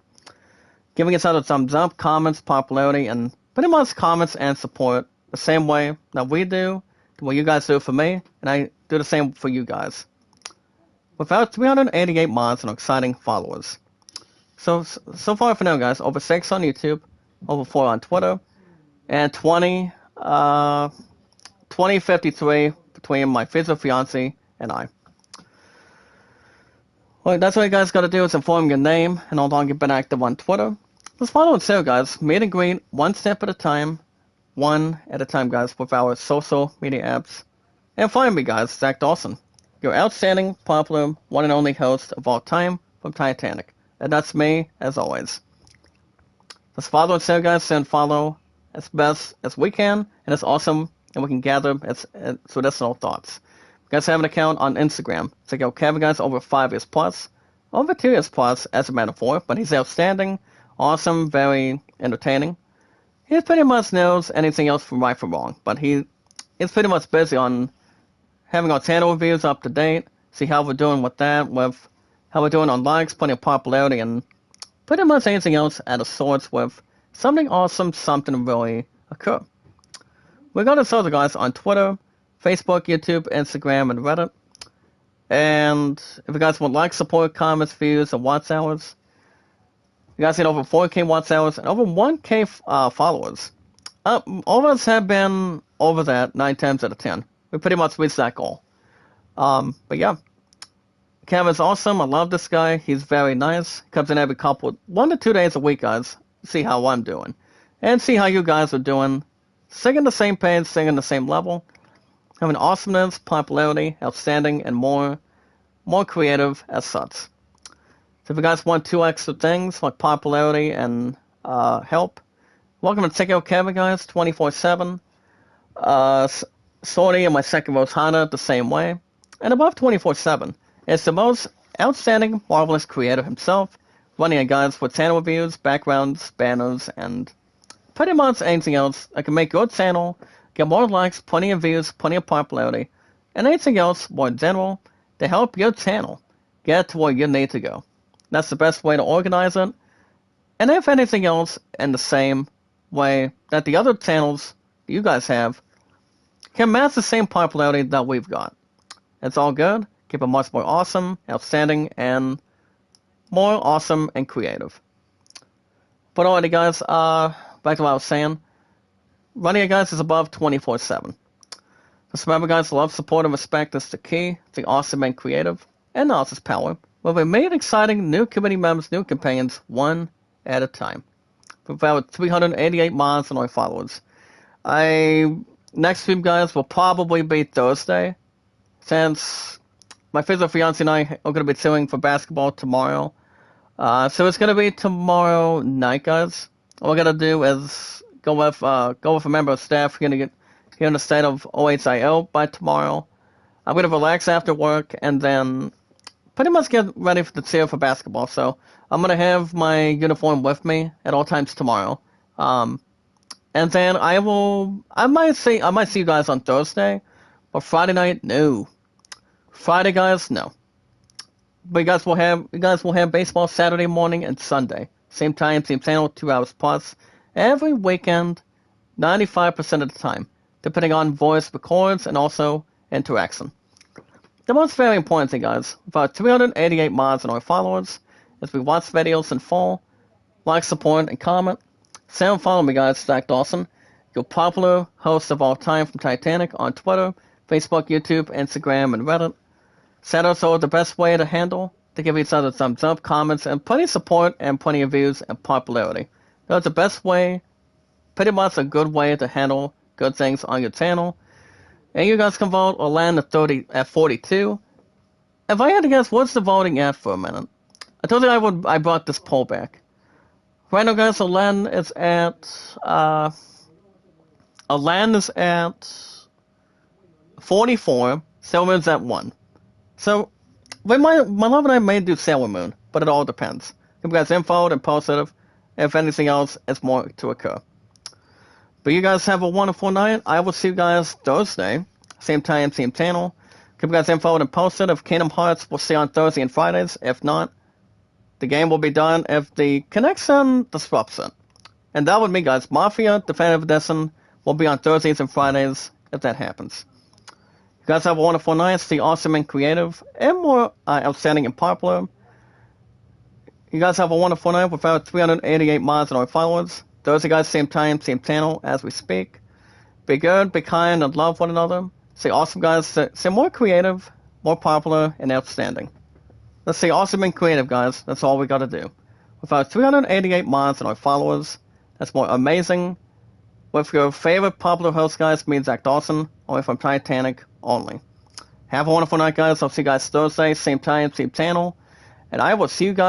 thumbs up, comments, popularity, and pretty much comments and support the same way that we do, the way you guys do for me, and I do the same for you guys. Without 388 mods and exciting followers. So far for now, guys, over 6 on YouTube, over 4 on Twitter, and 2053 between my physical fiance and I. Well, that's what you guys gotta do, is inform your name and how long you've been active on Twitter. Just follow and share, guys. Meet and greet, one step at a time, guys, with our social media apps. And find me, guys, Zach Dawson, your outstanding, popular, one and only host of all time from Titanic. And that's me, as always. Just follow and share, guys, and follow as best as we can, and it's awesome, and we can gather its medicinal thoughts. You guys have an account on Instagram. Check out Kevin, guys, over 5 years plus, over 2 years plus, as a metaphor, but he's outstanding, awesome, very entertaining. He pretty much knows anything else from right from wrong, but he's pretty much busy on having our channel reviews up to date, see how we're doing with that, with how we're doing on likes, plenty of popularity, and pretty much anything else out of sorts with something awesome, something really occur. We're going to show the guys on Twitter, Facebook, YouTube, Instagram, and Reddit. And if you guys would like support, comments, views, and watch hours, you guys get over 4K watch hours and over 1K followers. All of us have been over that 9 times out of 10. We pretty much reached that goal. But yeah, Kevin's awesome. I love this guy. He's very nice. Comes in every 1 to 2 days a week, guys. See how I'm doing. And see how you guys are doing. Singing the same page, singing the same level. Having awesomeness, popularity, outstanding, and more creative as such. So if you guys want 2 extra things like popularity and help, welcome to check out Kevin, guys, 24/7. Sorty and my second most Hana the same way. And above 24/7 is the most outstanding, marvelous creator himself, running a guys with channel reviews, backgrounds, banners, and pretty much anything else that can make your channel get more likes, plenty of views, plenty of popularity, and anything else more general to help your channel get to where you need to go. That's the best way to organize it. And if anything else, in the same way that the other channels you guys have can match the same popularity that we've got. It's all good. Keep it much more awesome, outstanding, and more awesome and creative. But alrighty, guys, back to what I was saying. Running it, guys, is above 24/7. Just remember, guys, love, support, and respect is the key. The awesome and creative, and knowledge is power. Where we made exciting new community members, new companions, one at a time. We've had 388 mods and our followers. Next stream, guys, will probably be Thursday, since my physical fiance and I are going to be chilling for basketball tomorrow. So it's going to be tomorrow night, guys. All we're going to do is go with a member of staff. We're going to get here in the state of OHIO by tomorrow. I'm going to relax after work and then pretty much get ready for the cheer for basketball. So I'm going to have my uniform with me at all times tomorrow. And then I might see you guys on Thursday, but Friday night, no. Friday, guys, no. But you guys will have baseball Saturday morning and Sunday. Same time, same channel, 2 hours plus. Every weekend, 95% of the time, depending on voice records and also interaction. The most very important thing, guys, about 388 mods and our followers, as we watch videos in full, like, support, and comment. Say and follow me, guys, Zach Dawson, your popular host of all time from Titanic on Twitter, Facebook, YouTube, Instagram, and Reddit. Set also the best way to handle, to give each other thumbs up, comments, and plenty of support and plenty of views and popularity. That's the best way, pretty much a good way to handle good things on your channel. And you guys can vote or land at 42. If I had to guess, what's the voting at for a minute? I told you I brought this poll back. Right now, guys, Alan is at 44. Sailor Moon's at 1. So, my love and I may do Sailor Moon, but it all depends. If you guys info and positive, if anything else, it's more to occur. But you guys have a wonderful night. I will see you guys Thursday. Same time, same channel. Keep you guys info and posted. If Kingdom Hearts, we'll see on Thursday and Fridays. If not, the game will be done if the connection disrupts it. And that would mean, guys, Mafia Definitive Edition will be on Thursdays and Fridays if that happens. You guys have a wonderful night. Stay awesome and creative and more outstanding and popular. You guys have a wonderful night with our 388 mods and our followers. Thursday, guys, same time, same channel as we speak. Be good, be kind, and love one another. Stay awesome, guys. Stay more creative, more popular, and outstanding. Let's stay awesome and creative, guys. That's all we gotta do. With our 388 mods and our followers, that's more amazing. With your favorite popular host, guys, me and Zach Dawson, only from Titanic only. Have a wonderful night, guys. I'll see you guys Thursday, same time, same channel. And I will see you guys